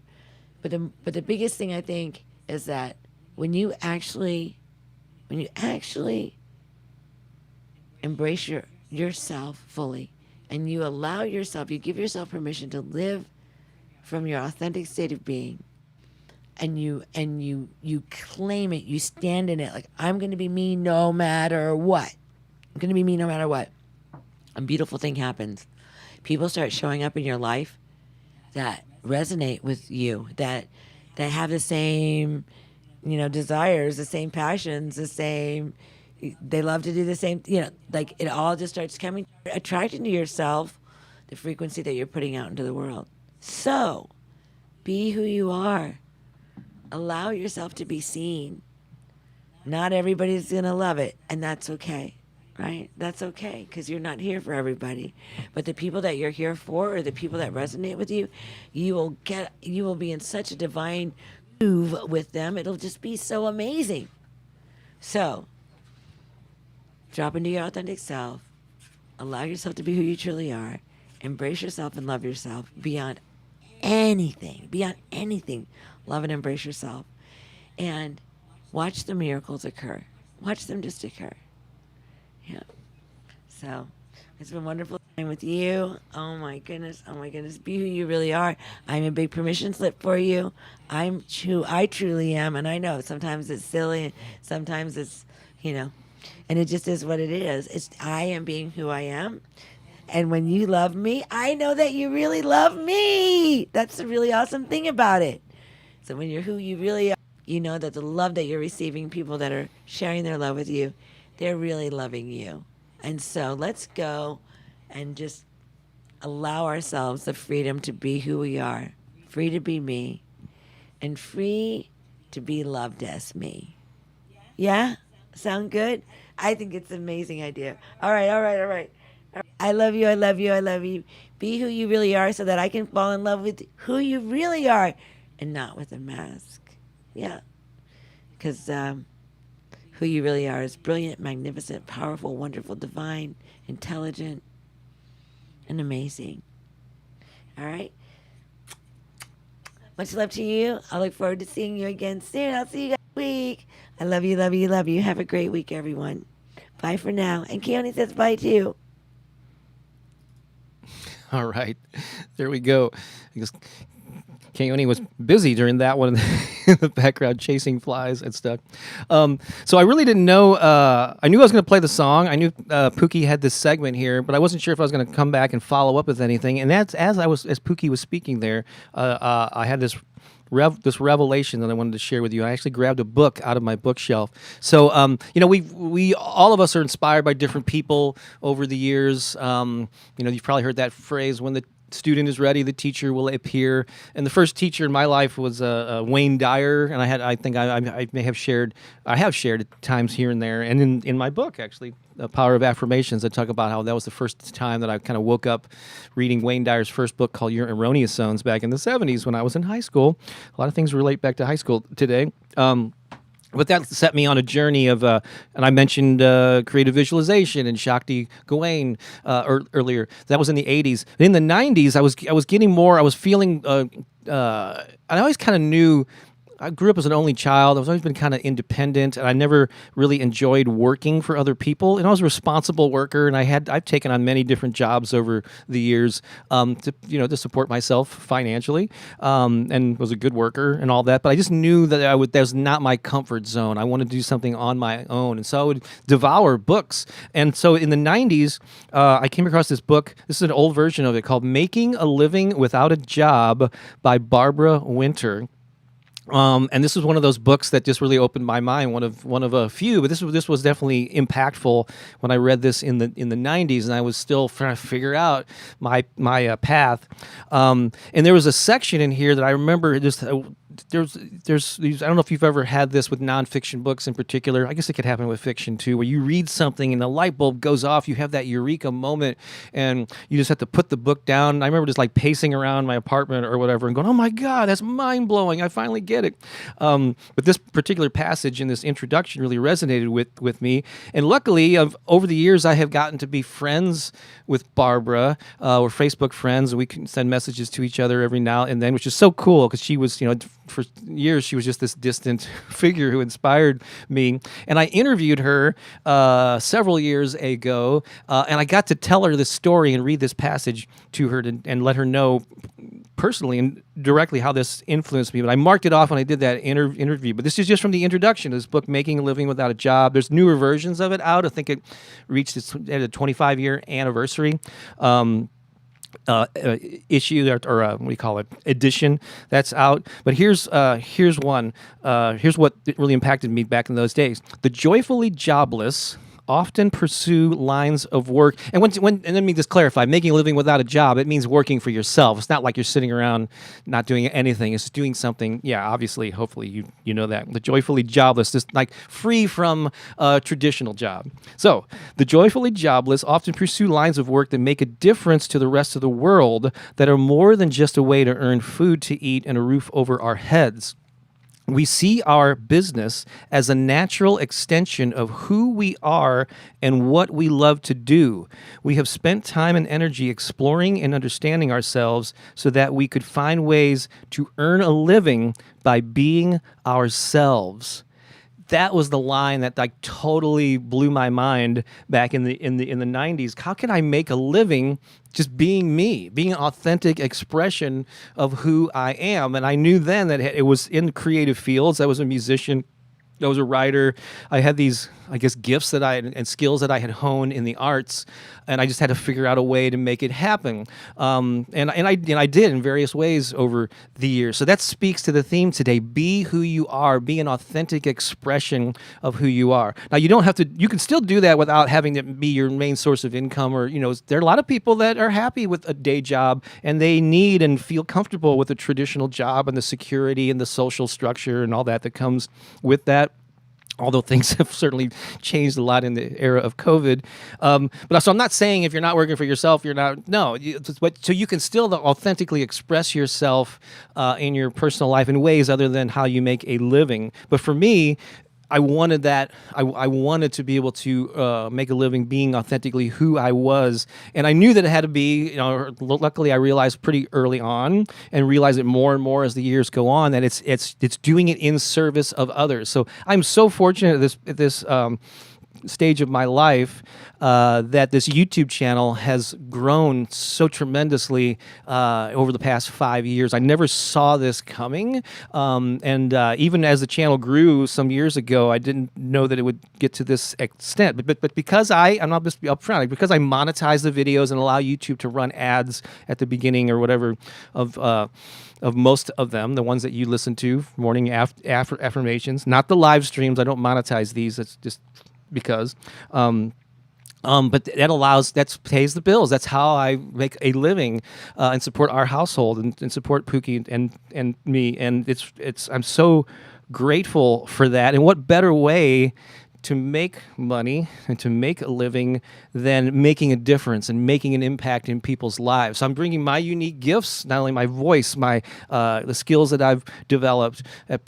[SPEAKER 3] But the biggest thing I think is that when you actually embrace yourself fully, and you give yourself permission to live from your authentic state of being, and you claim it, you stand in it, like, I'm going to be me no matter what. I'm going to be me no matter what. A beautiful thing happens. People start showing up in your life that resonate with you, that have the same, desires, the same passions, they love to do the same, like it all just starts attracting to yourself the frequency that you're putting out into the world. So, be who you are. Allow yourself to be seen. Not everybody's going to love it, and that's okay. right? That's okay because you're not here for everybody. But the people that you're here for, or the people that resonate with you, you will be in such a divine move with them. It'll just be so amazing. So drop into your authentic self, allow yourself to be who you truly are, embrace yourself and love yourself beyond anything, beyond anything. Love and embrace yourself, and watch the miracles occur. Watch them just occur. Yeah. So it's been wonderful time with you. Oh my goodness. Oh my goodness. Be who you really are. I'm a big permission slip for you. I'm who I truly am. And I know sometimes it's silly and sometimes it's, and it just is what it is. It's I am being who I am. And when you love me, I know that you really love me. That's the really awesome thing about it. So when you're who you really are, you know that the love that you're receiving, people that are sharing their love with you, they're really loving you. And so let's go and just allow ourselves the freedom to be who we are, free to be me, and free to be loved as me. Yeah? Sound good? I think it's an amazing idea. All right, all right, all right. I love you, I love you, I love you. Be who you really are so that I can fall in love with who you really are and not with a mask. Yeah. Because who you really are is brilliant, magnificent, powerful, wonderful, divine, intelligent, and amazing. All right? Much love to you. I look forward to seeing you again soon. I'll see you guys next week. I love you, love you, love you. Have a great week, everyone. Bye for now. And Keone says bye too.
[SPEAKER 1] All right, there we go. I guess Keone was busy during that one in the background, chasing flies and stuff. So I really didn't know. I knew I was going to play the song. I knew Pooki had this segment here, but I wasn't sure if I was going to come back and follow up with anything. And that's as Pooki was speaking there, I had this revelation that I wanted to share with you. I actually grabbed a book out of my bookshelf. So, we all of us are inspired by different people over the years. You've probably heard that phrase, when the student is ready, the teacher will appear. And the first teacher in my life was Wayne Dyer, and I have shared at times here and there, and in my book actually, The Power of Affirmations, I talk about how that was the first time that I kind of woke up reading Wayne Dyer's first book called Your Erroneous Zones back in the 70s when I was in high school. A lot of things relate back to high school today. But that set me on a journey of, and I mentioned creative visualization and Shakti Gawain earlier. That was in the 80s. In the 90s, I was getting more. I was feeling. I always kind of knew. I grew up as an only child. I've always been kind of independent, and I never really enjoyed working for other people. And I was a responsible worker, and I've taken on many different jobs over the years to support myself financially, and was a good worker and all that. But I just knew that that was not my comfort zone. I wanted to do something on my own, and so I would devour books. And so in the 90s, I came across this book. This is an old version of it called "Making a Living Without a Job" by Barbara Winter. And this was one of those books that just really opened my mind. One of a few, but this was definitely impactful when I read this in the 90s, and I was still trying to figure out my path. And there was a section in here that I remember just. There's these, I don't know if you've ever had this with nonfiction books in particular. I guess it could happen with fiction too, where you read something and the light bulb goes off. You have that eureka moment, and you just have to put the book down. I remember just like pacing around my apartment or whatever and going, "Oh my God, that's mind blowing! I finally get it." But this particular passage in this introduction really resonated with me, and luckily, over the years, I have gotten to be friends with Barbara. We're Facebook friends, and we can send messages to each other every now and then, which is so cool because she was, for years, she was just this distant figure who inspired me. And I interviewed her several years ago, and I got to tell her this story and read this passage to her and let her know personally and directly how this influenced me. But I marked it off when I did that interview. But this is just from the introduction to this book, Making a Living Without a Job. There's newer versions of it out. I think it reached its 25-year anniversary. Issue or what do you call it, edition that's out. But here's one. Here's what really impacted me back in those days. The joyfully jobless often pursue lines of work. And and let me just clarify, making a living without a job, it means working for yourself. It's not like you're sitting around not doing anything. It's doing something. Yeah, obviously, hopefully you know that. The joyfully jobless, just like free from a traditional job. So the joyfully jobless often pursue lines of work that make a difference to the rest of the world, that are more than just a way to earn food to eat and a roof over our heads. We see our business as a natural extension of who we are and what we love to do. We have spent time and energy exploring and understanding ourselves so that we could find ways to earn a living by being ourselves. That was the line that like totally blew my mind back in the 90s. How can I make a living just being me, being an authentic expression of who I am? And I knew then that it was in creative fields. I was a musician, I was a writer. I had these, I guess, gifts that and skills that I had honed in the arts, and I just had to figure out a way to make it happen. And I did in various ways over the years. So that speaks to the theme today: be who you are, be an authentic expression of who you are. Now you don't have to. You can still do that without having to be your main source of income, or there are a lot of people that are happy with a day job and they need and feel comfortable with a traditional job and the security and the social structure and all that comes with that. Although things have certainly changed a lot in the era of COVID. So I'm not saying if you're not working for yourself, you're not, no. So you can still authentically express yourself in your personal life in ways other than how you make a living. But for me, I wanted that. I wanted to be able to make a living being authentically who I was, and I knew that it had to be. Luckily, I realized pretty early on, and realized it more and more as the years go on, that it's doing it in service of others. So I'm so fortunate at this stage of my life that this YouTube channel has grown so tremendously over the past 5 years. I never saw this coming, and even as the channel grew some years ago, I didn't know that it would get to this extent. But because I'm not just upfront, because I monetize the videos and allow YouTube to run ads at the beginning or whatever of most of them, the ones that you listen to, morning affirmations, not the live streams. I don't monetize these. It's just because, but that pays the bills. That's how I make a living and support our household and support Pooki and me. And I'm so grateful for that. And what better way to make money and to make a living than making a difference and making an impact in people's lives. So I'm bringing my unique gifts, not only my voice, the skills that I've developed at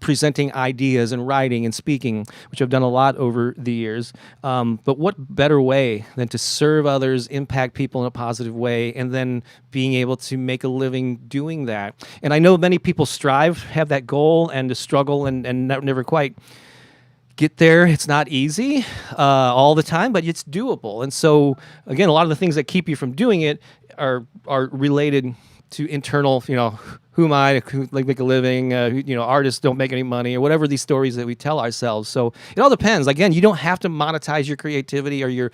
[SPEAKER 1] presenting ideas and writing and speaking, which I've done a lot over the years. But what better way than to serve others, impact people in a positive way, and then being able to make a living doing that. And I know many people have that goal and to struggle and never quite get there. It's not easy all the time, but it's doable. And so, again, a lot of the things that keep you from doing it are related to internal, who am I to make a living? Artists don't make any money, or whatever these stories that we tell ourselves. So it all depends. Again, you don't have to monetize your creativity or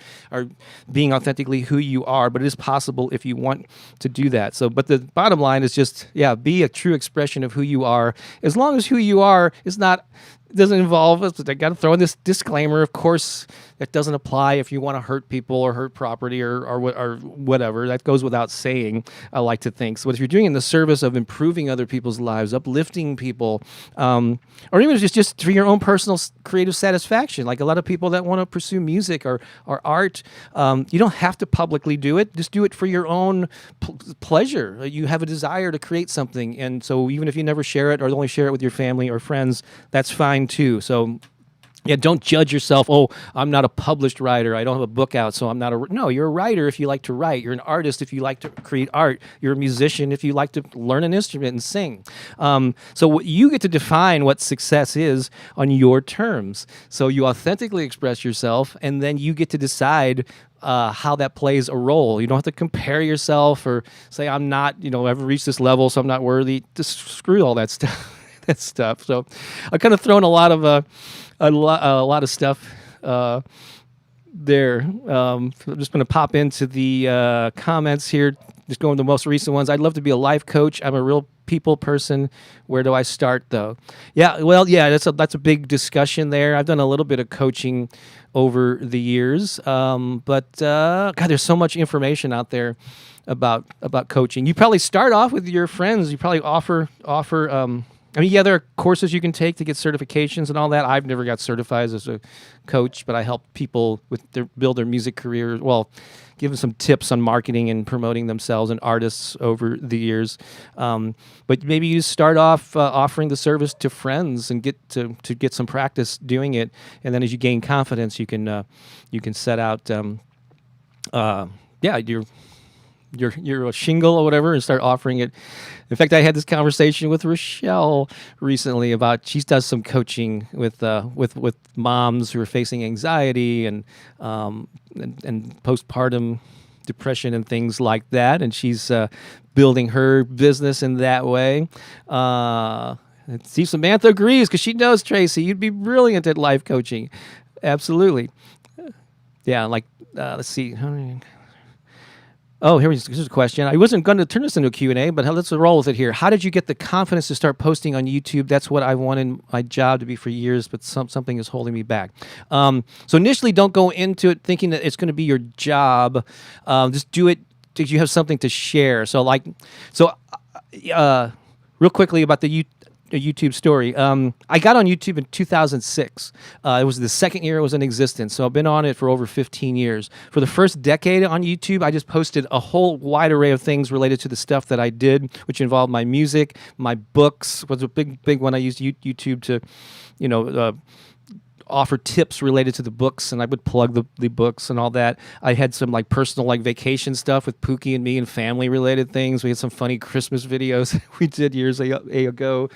[SPEAKER 1] being authentically who you are, but it is possible if you want to do that. So, but the bottom line is just, be a true expression of who you are. As long as who you are doesn't involve, I got to throw in this disclaimer. Of course, that doesn't apply if you want to hurt people or hurt property or whatever. That goes without saying, I like to think. So, but if you're doing it in the service of improving other people's lives, uplifting people, or even just for your own personal creative satisfaction, like a lot of people that want to pursue music or art, you don't have to publicly do it. Just do it for your own pleasure. You have a desire to create something, and so even if you never share it or only share it with your family or friends, that's fine too. So don't judge yourself. Oh, I'm not a published writer. I don't have a book out, so I'm not No, you're a writer if you like to write. You're an artist if you like to create art. You're a musician if you like to learn an instrument and sing. So you get to define what success is on your terms. So you authentically express yourself, and then you get to decide how that plays a role. You don't have to compare yourself or say, I'm not, I've reached this level, so I'm not worthy. Just screw all that stuff. So I've kind of thrown a lot of stuff there. I'm just going to pop into the comments here. Just going to the most recent ones. I'd love to be a life coach. I'm a real people person. Where do I start though? Yeah, well, yeah, that's a big discussion there. I've done a little bit of coaching over the years, but God, there's so much information out there about coaching. You probably start off with your friends. You probably offer. I mean, yeah, there are courses you can take to get certifications and all that. I've never got certified as a coach, but I help people build their music career. Well, give them some tips on marketing and promoting themselves and artists over the years. But maybe you start off offering the service to friends and get to get some practice doing it, and then as you gain confidence, you can set out, your shingle or whatever and start offering it. In fact, I had this conversation with Rochelle recently about she does some coaching with moms who are facing anxiety and postpartum depression and things like that, and she's building her business in that way. See, Samantha agrees because she knows, Tracy, you'd be brilliant at life coaching. Absolutely. Yeah, like let's see. Oh, here's a question. I wasn't going to turn this into a Q&A, but let's roll with it here. How did you get the confidence to start posting on YouTube? That's what I wanted my job to be for years, but something is holding me back. So initially, don't go into it thinking that it's going to be your job. Just do it because you have something to share. Real quickly about the YouTube story. I got on YouTube in 2006. It was the second year it was in existence, so I've been on it for over 15 years. For the first decade on YouTube, I just posted a whole wide array of things related to the stuff that I did, which involved my music, my books was a big one. I used YouTube to, offer tips related to the books, and I would plug the books and all that. I had some like personal like vacation stuff with Pooki and me and family related things. We had some funny Christmas videos we did years ago,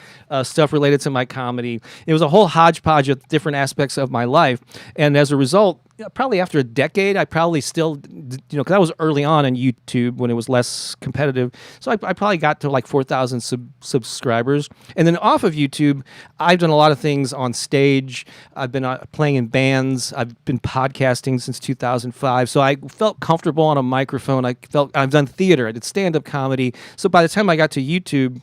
[SPEAKER 1] stuff related to my comedy. It was a whole hodgepodge of different aspects of my life, and as a result, probably after a decade, I probably still, because I was early on YouTube when it was less competitive. So I probably got to like 4,000 subscribers. And then off of YouTube, I've done a lot of things on stage. I've been playing in bands. I've been podcasting since 2005. So I felt comfortable on a microphone. I've done theater. I did stand-up comedy. So by the time I got to YouTube,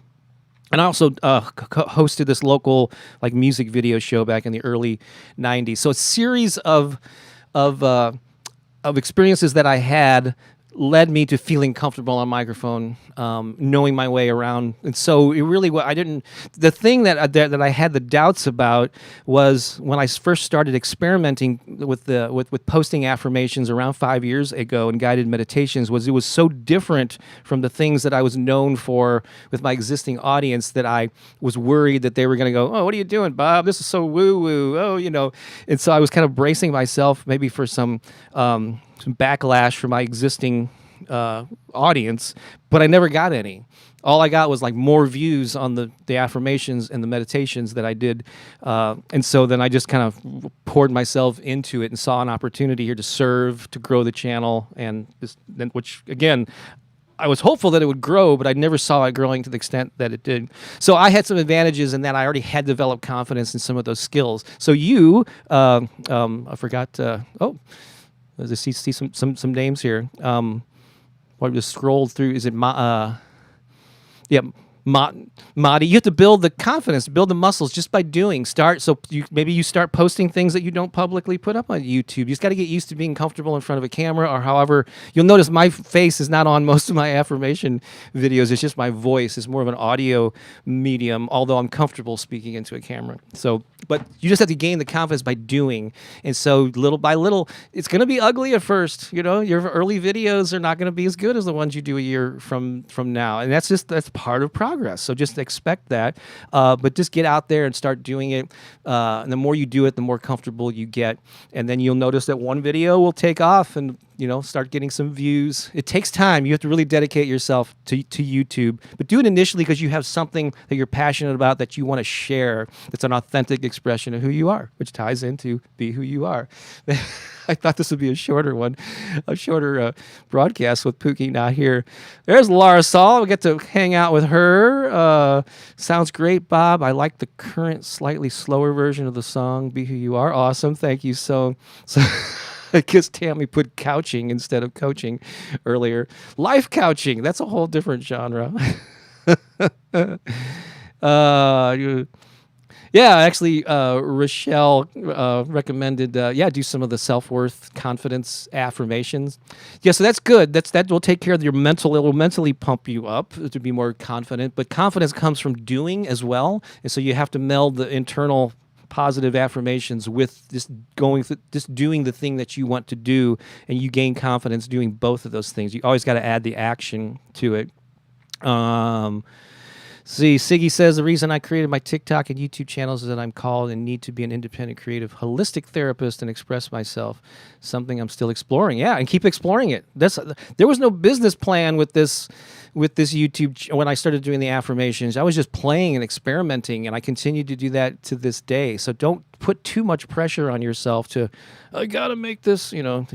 [SPEAKER 1] and I also hosted this local like music video show back in the early 90s. So a series of experiences that I had led me to feeling comfortable on a microphone, knowing my way around. And so it really, the thing that I had the doubts about was when I first started experimenting with posting affirmations around 5 years ago and guided meditations, it was so different from the things that I was known for with my existing audience that I was worried that they were going to go, oh, what are you doing, Bob? This is so woo-woo. Oh, And so I was kind of bracing myself maybe for some backlash from my existing audience, but I never got any. All I got was like more views on the affirmations and the meditations that I did. And so then I just kind of poured myself into it and saw an opportunity here to serve, to grow the channel, which again, I was hopeful that it would grow, but I never saw it growing to the extent that it did. So I had some advantages in that I already had developed confidence in some of those skills. So I forgot, I see some names here. I just scrolled through. Is it Madi? You have to build the confidence, build the muscles just by doing. Maybe you start posting things that you don't publicly put up on YouTube. You just got to get used to being comfortable in front of a camera, or however. You'll notice my face is not on most of my affirmation videos. It's just my voice. It's more of an audio medium, although I'm comfortable speaking into a camera. But you just have to gain the confidence by doing. And so little by little, it's going to be ugly at first. Your early videos are not going to be as good as the ones you do a year from now. And that's part of progress. So just expect that. But just get out there and start doing it. And the more you do it, the more comfortable you get. And then you'll notice that one video will take off and start getting some views. It takes time. You have to really dedicate yourself to YouTube, but do it initially because you have something that you're passionate about that you want to share. It's an authentic expression of who you are, which ties into be who you are. I thought this would be a shorter broadcast with Pooki not here. There's Laura Saul. We get to hang out with her. Sounds great, Bob. I like the current slightly slower version of the song, Be Who You Are. Awesome. Thank you so Because Tammy put couching instead of coaching earlier. Life couching. That's a whole different genre. uh, yeah, actually, Rochelle recommended, do some of the self-worth, confidence affirmations. Yeah, so that's good. That will take care of your mental. It will mentally pump you up to be more confident. But confidence comes from doing as well, and so you have to meld the internal positive affirmations with just doing the thing that you want to do, and you gain confidence doing both of those things. You always got to add the action to it. See, Siggy says the reason I created my TikTok and YouTube channels is that I'm called and need to be an independent, creative, holistic therapist and express myself. Something I'm still exploring. Yeah, and keep exploring it. There was no business plan with this YouTube when I started doing the affirmations. I was just playing and experimenting, and I continue to do that to this day. So don't put too much pressure on yourself to, I gotta make this. What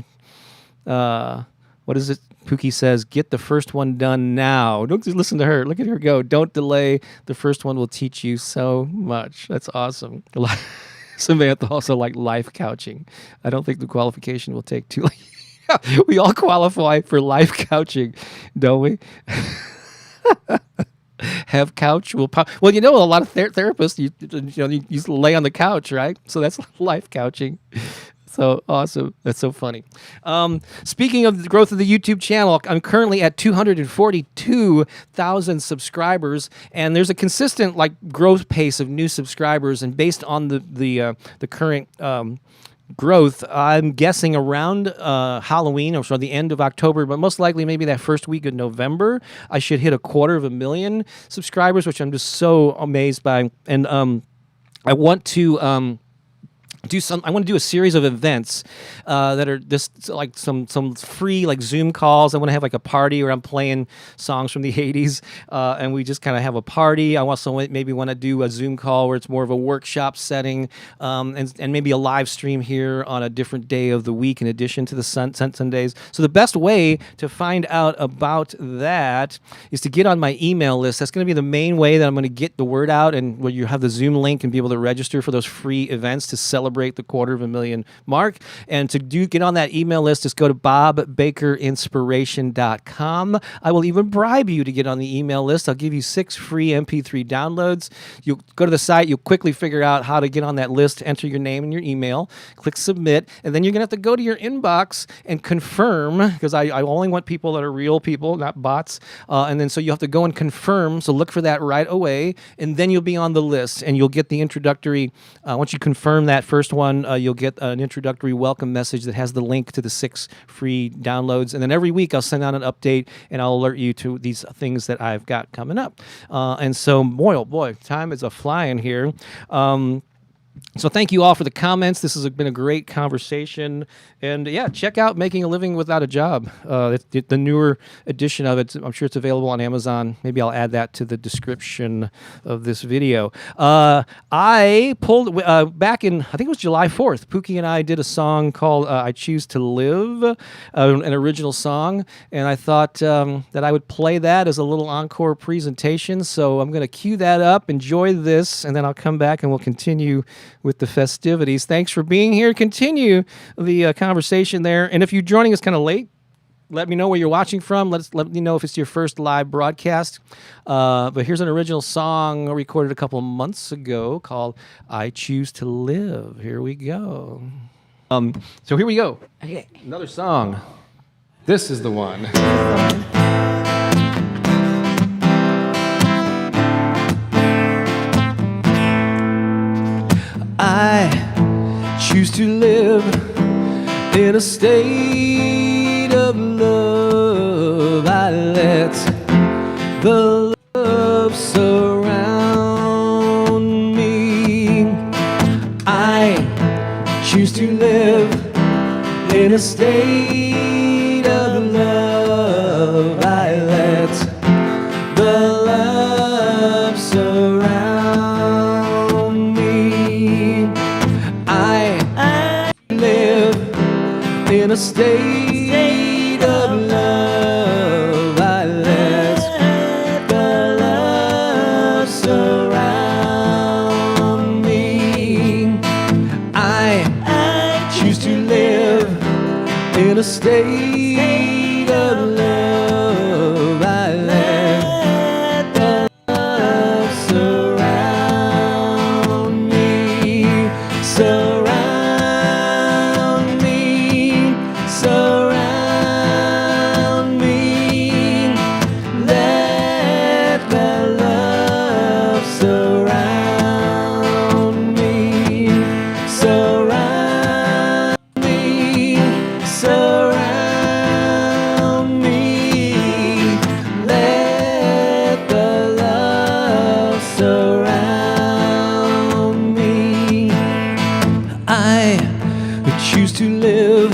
[SPEAKER 1] is it? Pookie says, get the first one done now. Don't just listen to her. Look at her go. Don't delay. The first one will teach you so much. That's awesome. Samantha also like life couching. I don't think the qualification will take too long. We all qualify for life couching, don't we? Have couch will well, a lot of therapists you lay on the couch, right? So that's life couching. So awesome. That's so funny. Speaking of the growth of the YouTube channel, I'm currently at 242,000 subscribers, and there's a consistent growth pace of new subscribers. And based on the current growth, I'm guessing around Halloween or the end of October, but most likely maybe that first week of November, I should hit 250,000 subscribers, which I'm just so amazed by. And I want to I want to do a series of events that are just like some free Zoom calls. I want to have a party where I'm playing songs from the 80s, and we just kind of have a party. I also maybe want to do a Zoom call where it's more of a workshop setting, and maybe a live stream here on a different day of the week in addition to the Sundays. So the best way to find out about that is to get on my email list. That's going to be the main way that I'm going to get the word out, and where you have the Zoom link and be able to register for those free events to celebrate the 250,000 mark. And to get on that email list, just go to bobbakerinspiration.com. I will even bribe you to get on the email list. I'll give you 6 free MP3 downloads. You'll go to the site, you'll quickly figure out how to get on that list, enter your name and your email, click submit, and then you're going to have to go to your inbox and confirm, because I only want people that are real people, not bots. And then so you have to go and confirm. So look for that right away, and then you'll be on the list, and you'll get the introductory. Once you confirm that first one, you'll get an introductory welcome message that has the link to the 6 free downloads. And then every week I'll send out an update, and I'll alert you to these things that I've got coming up. And so, boy, oh boy, time is a-flying here. So thank you all for the comments. This has been a great conversation. And yeah, check out Making a Living Without a Job. The newer edition of it, I'm sure it's available on Amazon. Maybe I'll add that to the description of this video. I pulled, back in, I think it was July 4th, Pookie and I did a song called I Choose to Live, an original song. And I thought that I would play that as a little encore presentation. So I'm going to cue that up, enjoy this, and then I'll come back and we'll continue with the festivities. Thanks for being here. Continue the conversation there. And if you're joining us kind of late, let me know where you're watching from. Let me know if it's your first live broadcast. But here's an original song recorded a couple of months ago called I Choose to Live. Here we go. So here we go.
[SPEAKER 3] Okay.
[SPEAKER 1] Another song. This is the one. I choose to live in a state of love. I let the love surround me. I choose to live in a state of love. I let the love surround me. I live in a state of love. I let the love surround me. I choose to live in a state of love. I let the love surround me, surround me, surround me. Let the love surround me, surround me, surround me. Let the love surround me. I choose to live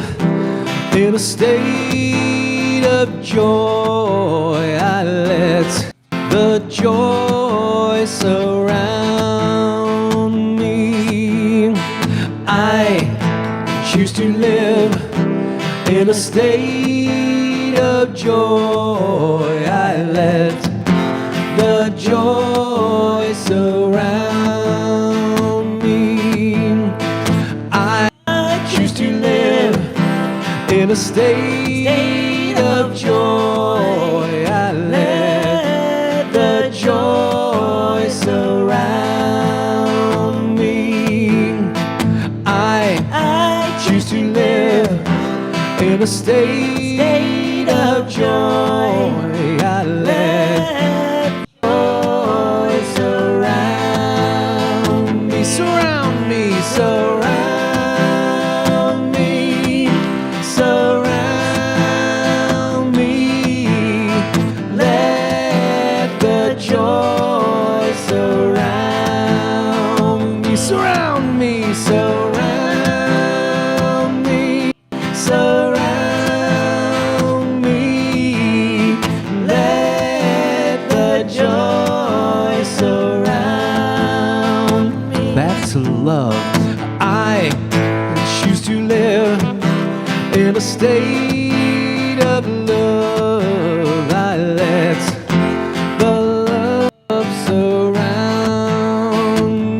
[SPEAKER 1] in a state of joy. I let the joy surround me. I choose to live in a state of joy. I let the joy surround me. I choose to live in a state of joy. I let the joy surround me. I choose to live in a state of joy. I let joy surround me, surround me, surround me, surround me. Let the joy surround me, surround me, surround me, surround me. Let the joy surround me. Back to love. I choose to live in a state of love. I let the love surround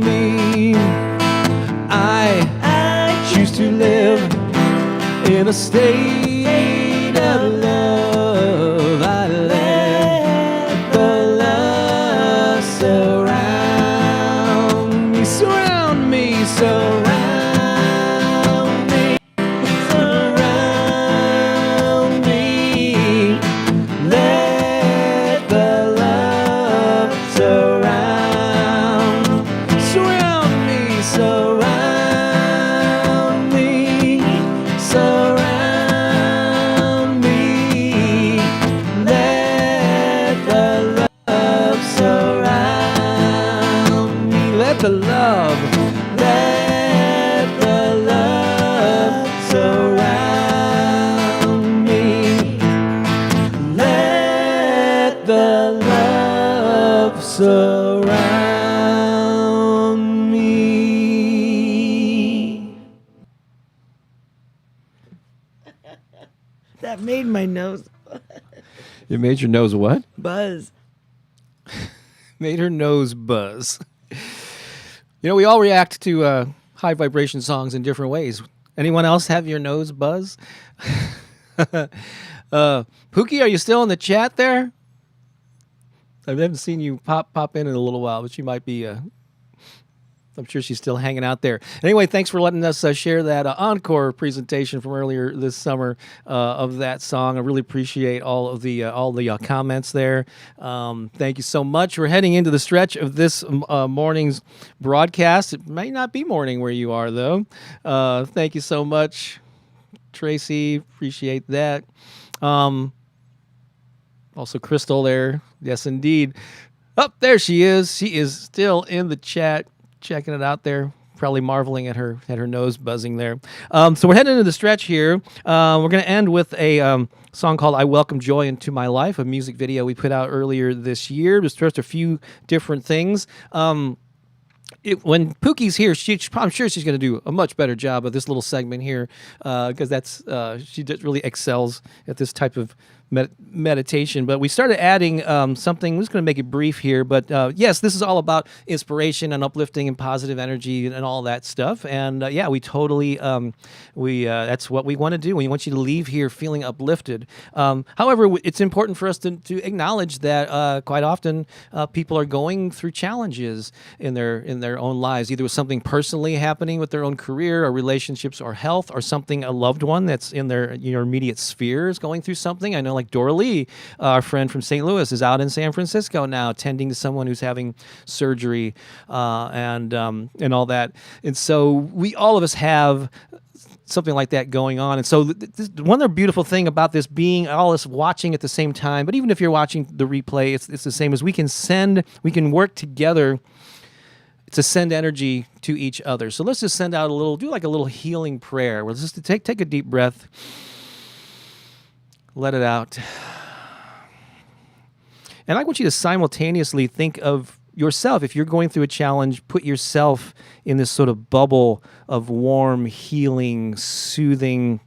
[SPEAKER 1] me. I choose to live in a state of love. I let the love surround me, surround me, surround me, surround me. Let the love surround, surround me, surround me, surround me. Let the love surround me. Let the love, let the love surround me. Let the love surround me.
[SPEAKER 3] That made my nose
[SPEAKER 1] It made your nose what?
[SPEAKER 3] buzz.
[SPEAKER 1] Made her nose buzz. You know, we all react to high vibration songs in different ways. Anyone else have your nose buzz? Pooki, are you still in the chat there? I haven't seen you pop in a little while, but you might be. I'm sure she's still hanging out there. Anyway, thanks for letting us share that encore presentation from earlier this summer of that song. I really appreciate all the comments there. Thank you so much. We're heading into the stretch of this morning's broadcast. It may not be morning where you are, though. Thank you so much, Tracy. Appreciate that. Also, Crystal there. Yes, indeed. Oh, there she is. She is still in the chat, checking it out there, probably marveling at her nose buzzing there. So we're heading into the stretch here. We're going to end with a song called "I Welcome Joy Into My Life," a music video we put out earlier this year. Just a few different things. When Pooki's here, I'm sure she's going to do a much better job of this little segment here because she really excels at this type of meditation. But we started adding something. I'm just going to make it brief here. But yes, this is all about inspiration and uplifting and positive energy and all that stuff. And yeah, we totally, that's what we want to do. We want you to leave here feeling uplifted. However, it's important for us to acknowledge that quite often people are going through challenges in their own lives, either with something personally happening with their own career or relationships or health, or something, a loved one that's in their immediate sphere is going through something. I know, like Dora Lee, our friend from St. Louis, is out in San Francisco now, tending to someone who's having surgery and all that. And so all of us have something like that going on. And so one other beautiful thing about this being all us watching at the same time, but even if you're watching the replay, it's the same, as we can work together to send energy to each other. So let's just send out do like a little healing prayer. Let's just take a deep breath. Let it out. And I want you to simultaneously think of yourself. If you're going through a challenge, put yourself in this sort of bubble of warm, healing, soothing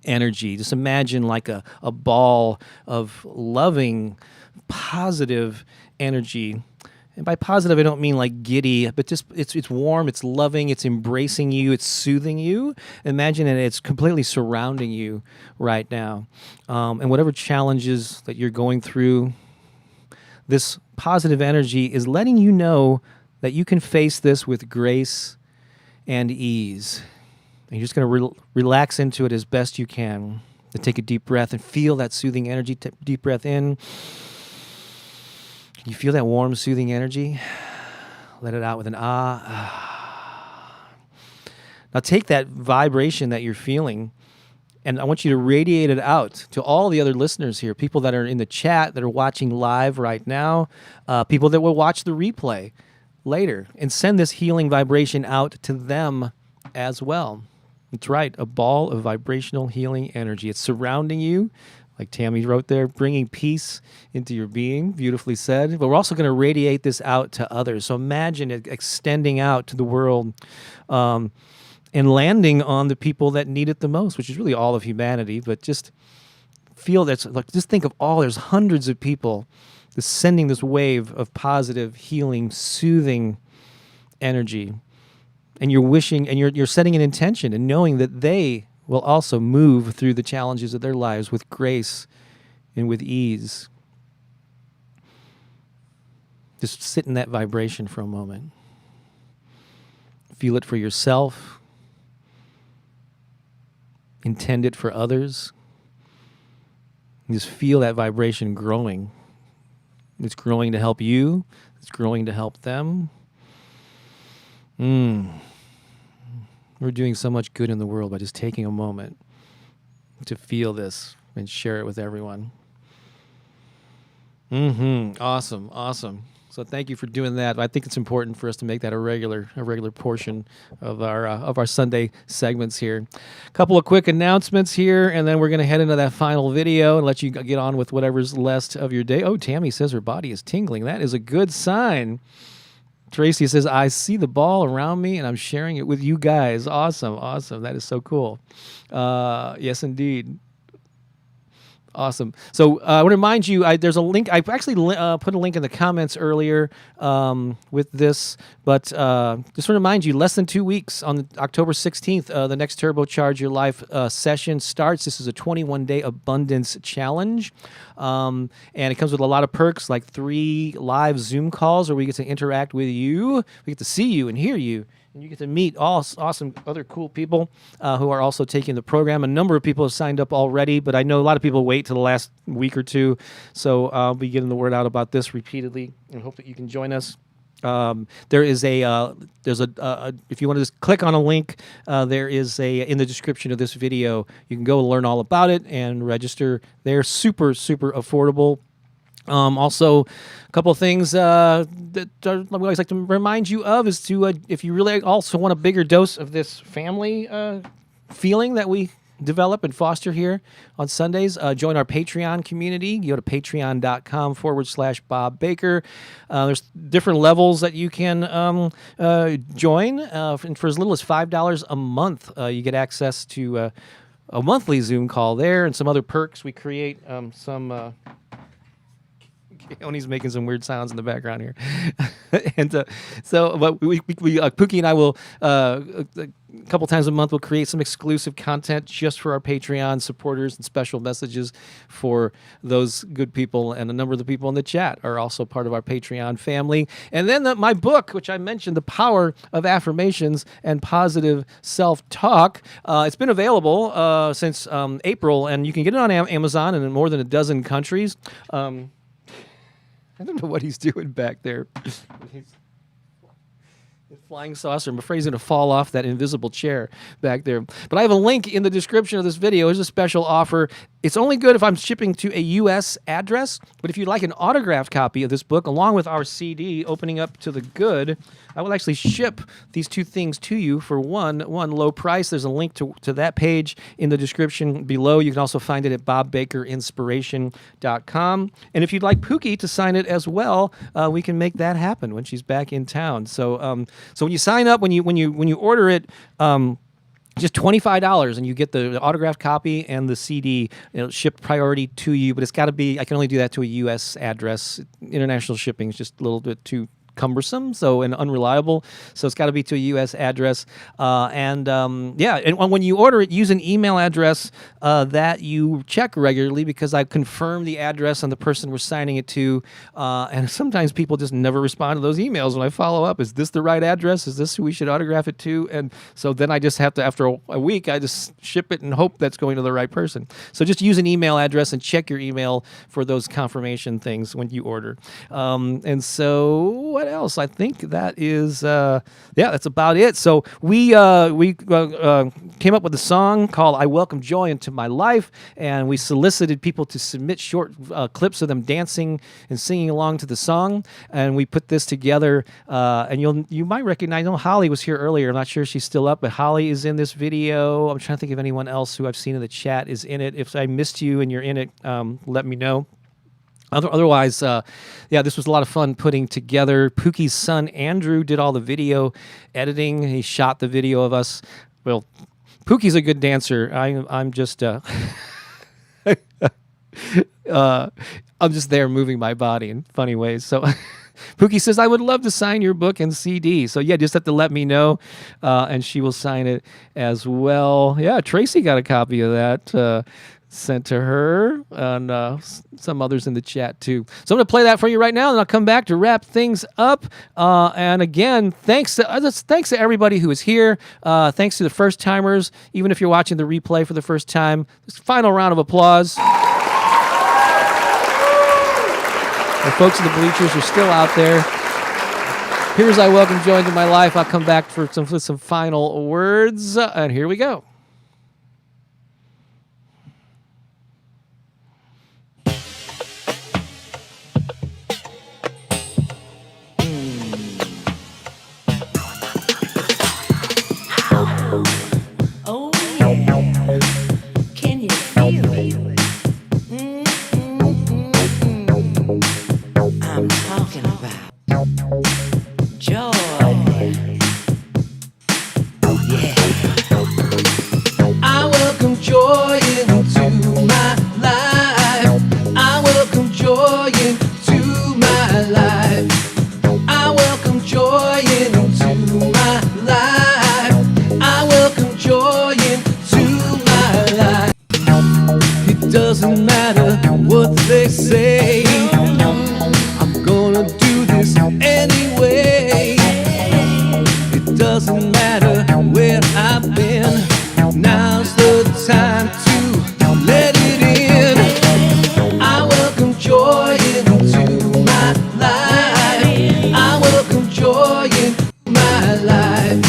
[SPEAKER 1] energy. Just imagine like a ball of loving, positive energy. And by positive, I don't mean like giddy, but just it's warm, it's loving, it's embracing you, it's soothing you. Imagine that it's completely surrounding you right now. And whatever challenges that you're going through, this positive energy is letting you know that you can face this with grace and ease. And you're just going to relax into it as best you can. And take a deep breath and feel that soothing energy. Deep breath in. Can you feel that warm, soothing energy? Let it out with an ah. Now take that vibration that you're feeling, and I want you to radiate it out to all the other listeners here, people that are in the chat, that are watching live right now, people that will watch the replay later, and send this healing vibration out to them as well. That's right, a ball of vibrational healing energy. It's surrounding you, like Tammy wrote there, bringing peace into your being, beautifully said. But we're also going to radiate this out to others. So imagine it extending out to the world and landing on the people that need it the most, which is really all of humanity. But just feel that's like, just think of there's hundreds of people just sending this wave of positive, healing, soothing energy. And you're wishing, and you're setting an intention and knowing that they will also move through the challenges of their lives with grace and with ease. Just sit in that vibration for a moment. Feel it for yourself. Intend it for others. And just feel that vibration growing. It's growing to help you. It's growing to help them. We're doing so much good in the world by just taking a moment to feel this and share it with everyone. Awesome. So thank you for doing that. I think it's important for us to make that a regular portion of our Sunday segments here. A couple of quick announcements here, and then we're going to head into that final video and let you get on with whatever's left of your day. Oh, Tammy says her body is tingling. That is a good sign. Tracy says, I see the ball around me, and I'm sharing it with you guys. Awesome. That is so cool. Yes, indeed. Awesome. So I want to remind you, there's a link. I actually put a link in the comments earlier with this, but just want to remind you, less than 2 weeks, on October 16th, the next Turbocharge Your Life session starts. This is a 21-day abundance challenge, and it comes with a lot of perks, like 3 live Zoom calls where we get to interact with you. We get to see you and hear you. And you get to meet all awesome other cool people who are also taking the program. A number of people have signed up already, but I know a lot of people wait till the last week or two. So I'll be getting the word out about this repeatedly, and hope that you can join us. There's a if you want to just click on a link, there is in the description of this video. You can go learn all about it and register. They're super affordable. Also, a couple of things that we always like to remind you of is to, if you really also want a bigger dose of this family feeling that we develop and foster here on Sundays, join our Patreon community. Go to patreon.com/Bob Baker. There's different levels that you can join. And for as little as $5 a month, you get access to a monthly Zoom call there, and some other perks. We create some. Keone's making some weird sounds in the background here, and but we Pookie and I will a couple times a month we'll create some exclusive content just for our Patreon supporters and special messages for those good people. And a number of the people in the chat are also part of our Patreon family. And then my book, which I mentioned, The Power of Affirmations and Positive Self-Talk, it's been available since April, and you can get it on Amazon and in more than a dozen countries. I don't know what he's doing back there. He's flying saucer. I'm afraid he's going to fall off that invisible chair back there. But I have a link in the description of this video. It's a special offer. It's only good if I'm shipping to a U.S. address. But if you'd like an autographed copy of this book, along with our CD, Opening Up to the Good, I will actually ship these two things to you for one low price. There's a link to that page in the description below. You can also find it at bobbakerinspiration.com. And if you'd like Pookie to sign it as well, we can make that happen when she's back in town. So when you sign up, when you order it, just $25, and you get the autographed copy and the CD. It'll ship priority to you, but it's got to be. I can only do that to a U.S. address. International shipping is just a little bit too cumbersome, and unreliable. So it's got to be to a U.S. address. And when you order it, use an email address that you check regularly, because I confirm the address and the person we're signing it to. And sometimes people just never respond to those emails when I follow up. Is this the right address? Is this who we should autograph it to? And so then I just have to, after a week, I just ship it and hope that's going to the right person. So just use an email address and check your email for those confirmation things when you order. And so what else? I think that is, that's about it. So we came up with a song called I Welcome Joy Into My Life, and we solicited people to submit short clips of them dancing and singing along to the song, and we put this together, and you might recognize, I know Holly was here earlier. I'm not sure if she's still up, but Holly is in this video. I'm trying to think of anyone else who I've seen in the chat is in it. If I missed you and you're in it, let me know. Otherwise, this was a lot of fun putting together. Pookie's son, Andrew, did all the video editing. He shot the video of us. Well, Pookie's a good dancer. I'm just I'm just there moving my body in funny ways. So Pookie says, I would love to sign your book and CD. So yeah, just have to let me know, and she will sign it as well. Yeah, Tracy got a copy of that. Sent to her, and some others in the chat too. So I'm going to play that for you right now, and I'll come back to wrap things up. And again, thanks to everybody who is here. Thanks to the first timers, even if you're watching the replay for the first time. This final round of applause. The folks in the bleachers are still out there. Here's I Welcome Joy Into My Life. I'll come back for some final words, and here we go.
[SPEAKER 3] I'm talking about joy. Yeah.
[SPEAKER 2] I welcome joy into my life. I welcome joy into my life. I welcome joy into my life. I welcome joy into my life. It doesn't matter what they say, I'm gonna do this anyway. It doesn't matter where I've been, now's the time to let it in. I welcome joy into my life. I welcome joy into my life.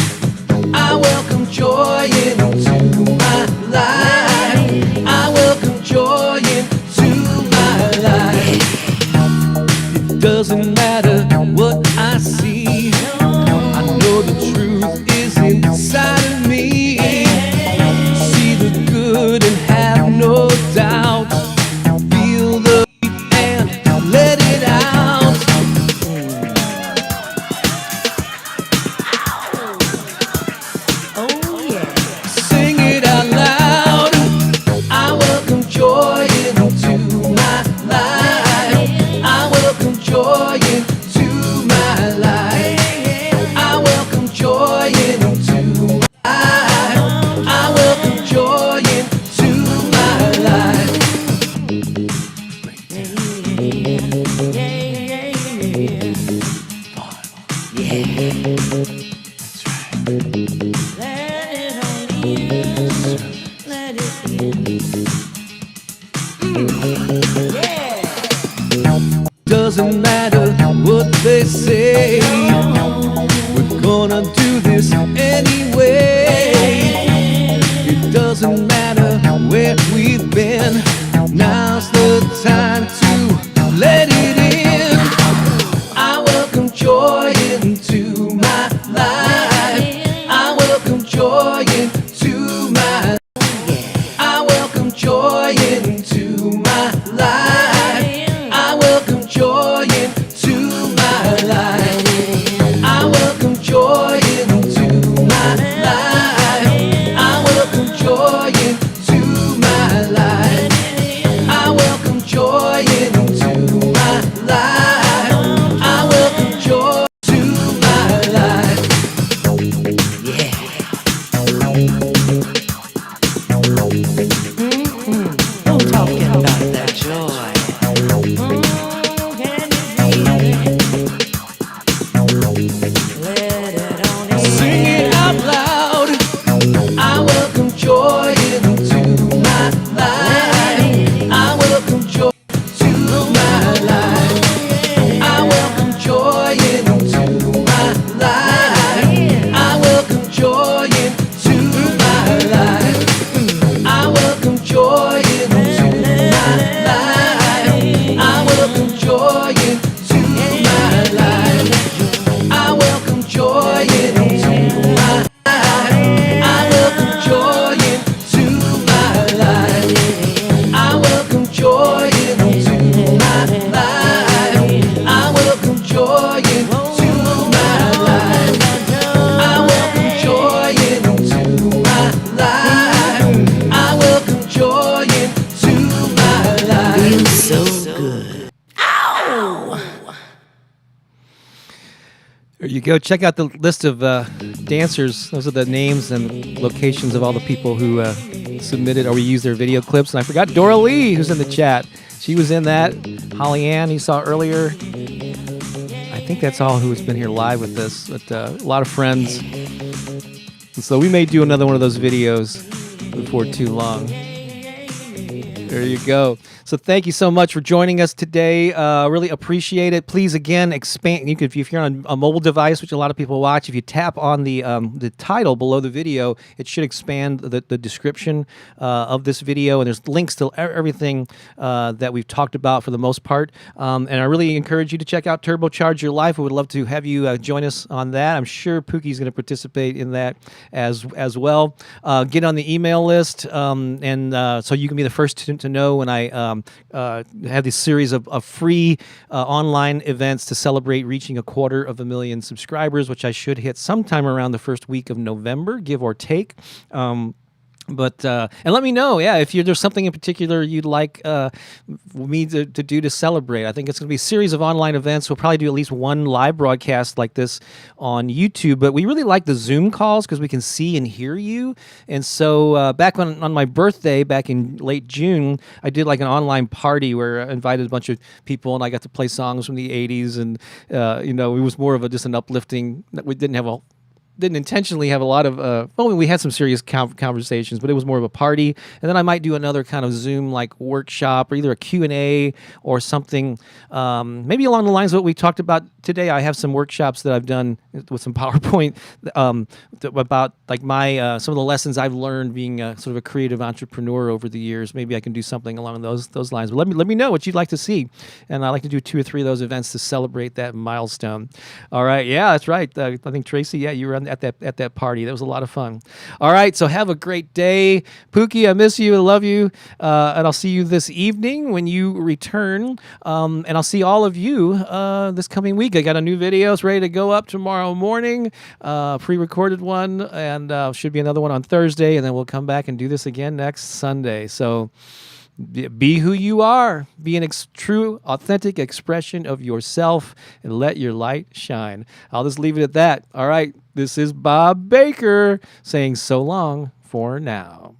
[SPEAKER 2] I welcome joy into my life. I welcome joy into my life. It doesn't matter what I see, I know the truth is inside of me. See the good and have no doubt. Feel the beat and let it out.
[SPEAKER 3] Oh yeah.
[SPEAKER 2] Sing it out loud.
[SPEAKER 3] Let it in.
[SPEAKER 1] Doesn't matter what they say, we're gonna do this anyway. It doesn't matter where we've been, now's the time to let it in. I welcome joy into my life. I welcome joy into my life. I welcome joy into my life. I welcome joy into my life. I welcome joy into my life. I welcome joy into my life. I welcome joy into my life. I welcome joy to my life.
[SPEAKER 3] I'm talking about that joy. Can you feel it? Let it on in.
[SPEAKER 1] Sing it out loud. I welcome joy into my life. I welcome joy to my life. I welcome joy into my life. I welcome joy into my life. I welcome joy into my life. I welcome joy into my life. I welcome joy into my life. I welcome joy into my life. I welcome joy into my life. I welcome joy into my life. I welcome joy into my life. I welcome joy into my life.
[SPEAKER 3] Feels so good.
[SPEAKER 1] There you go. Check out the list of dancers. Those are the names and locations of all the people who submitted or we used their video clips. And I forgot Dora Lee, who's in the chat. She was in that. Holly Ann, you saw earlier. I think that's all who's been here live with this. But a lot of friends. And so we may do another one of those videos before too long. There you go. So thank you so much for joining us today. Really appreciate it. Please, again, expand. You could, if you're on a mobile device, which a lot of people watch, if you tap on the title below the video, it should expand the description of this video. And there's links to everything that we've talked about for the most part. And I really encourage you to check out Turbocharge Your Life. We would love to have you join us on that. I'm sure Pooki's going to participate in that as well. Get on the email list, so you can be the first to know when I have this series of free online events to celebrate reaching 250,000 subscribers, which I should hit sometime around the first week of November, give or take. But and let me know, if there's something in particular you'd like me to do to celebrate. I think it's going to be a series of online events. We'll probably do at least one live broadcast like this on YouTube. But we really like the Zoom calls because we can see and hear you. And so back on my birthday, back in late June, I did like an online party where I invited a bunch of people and I got to play songs from the 80s. And, it was more of just an uplifting. We didn't intentionally have a lot of we had some serious conversations, but it was more of a party. And then I might do another kind of Zoom like workshop or either a Q&A or something maybe along the lines of what we talked about today. I have some workshops that I've done with some PowerPoint about like my some of the lessons I've learned being sort of a creative entrepreneur over the years. Maybe I can do something along those lines. But let me know what you'd like to see, and I like to do 2 or 3 of those events to celebrate that milestone. All right, that's right. I think Tracy, you were at that party. That was a lot of fun. All right, so have a great day. Pooki, I miss you. I love you. And I'll see you this evening when you return. And I'll see all of you this coming week. I got a new video. It's ready to go up tomorrow morning, pre-recorded one, and should be another one on Thursday, and then we'll come back and do this again next Sunday. So be who you are. Be an true, authentic expression of yourself, and let your light shine. I'll just leave it at that. All right. This is Bob Baker saying so long for now.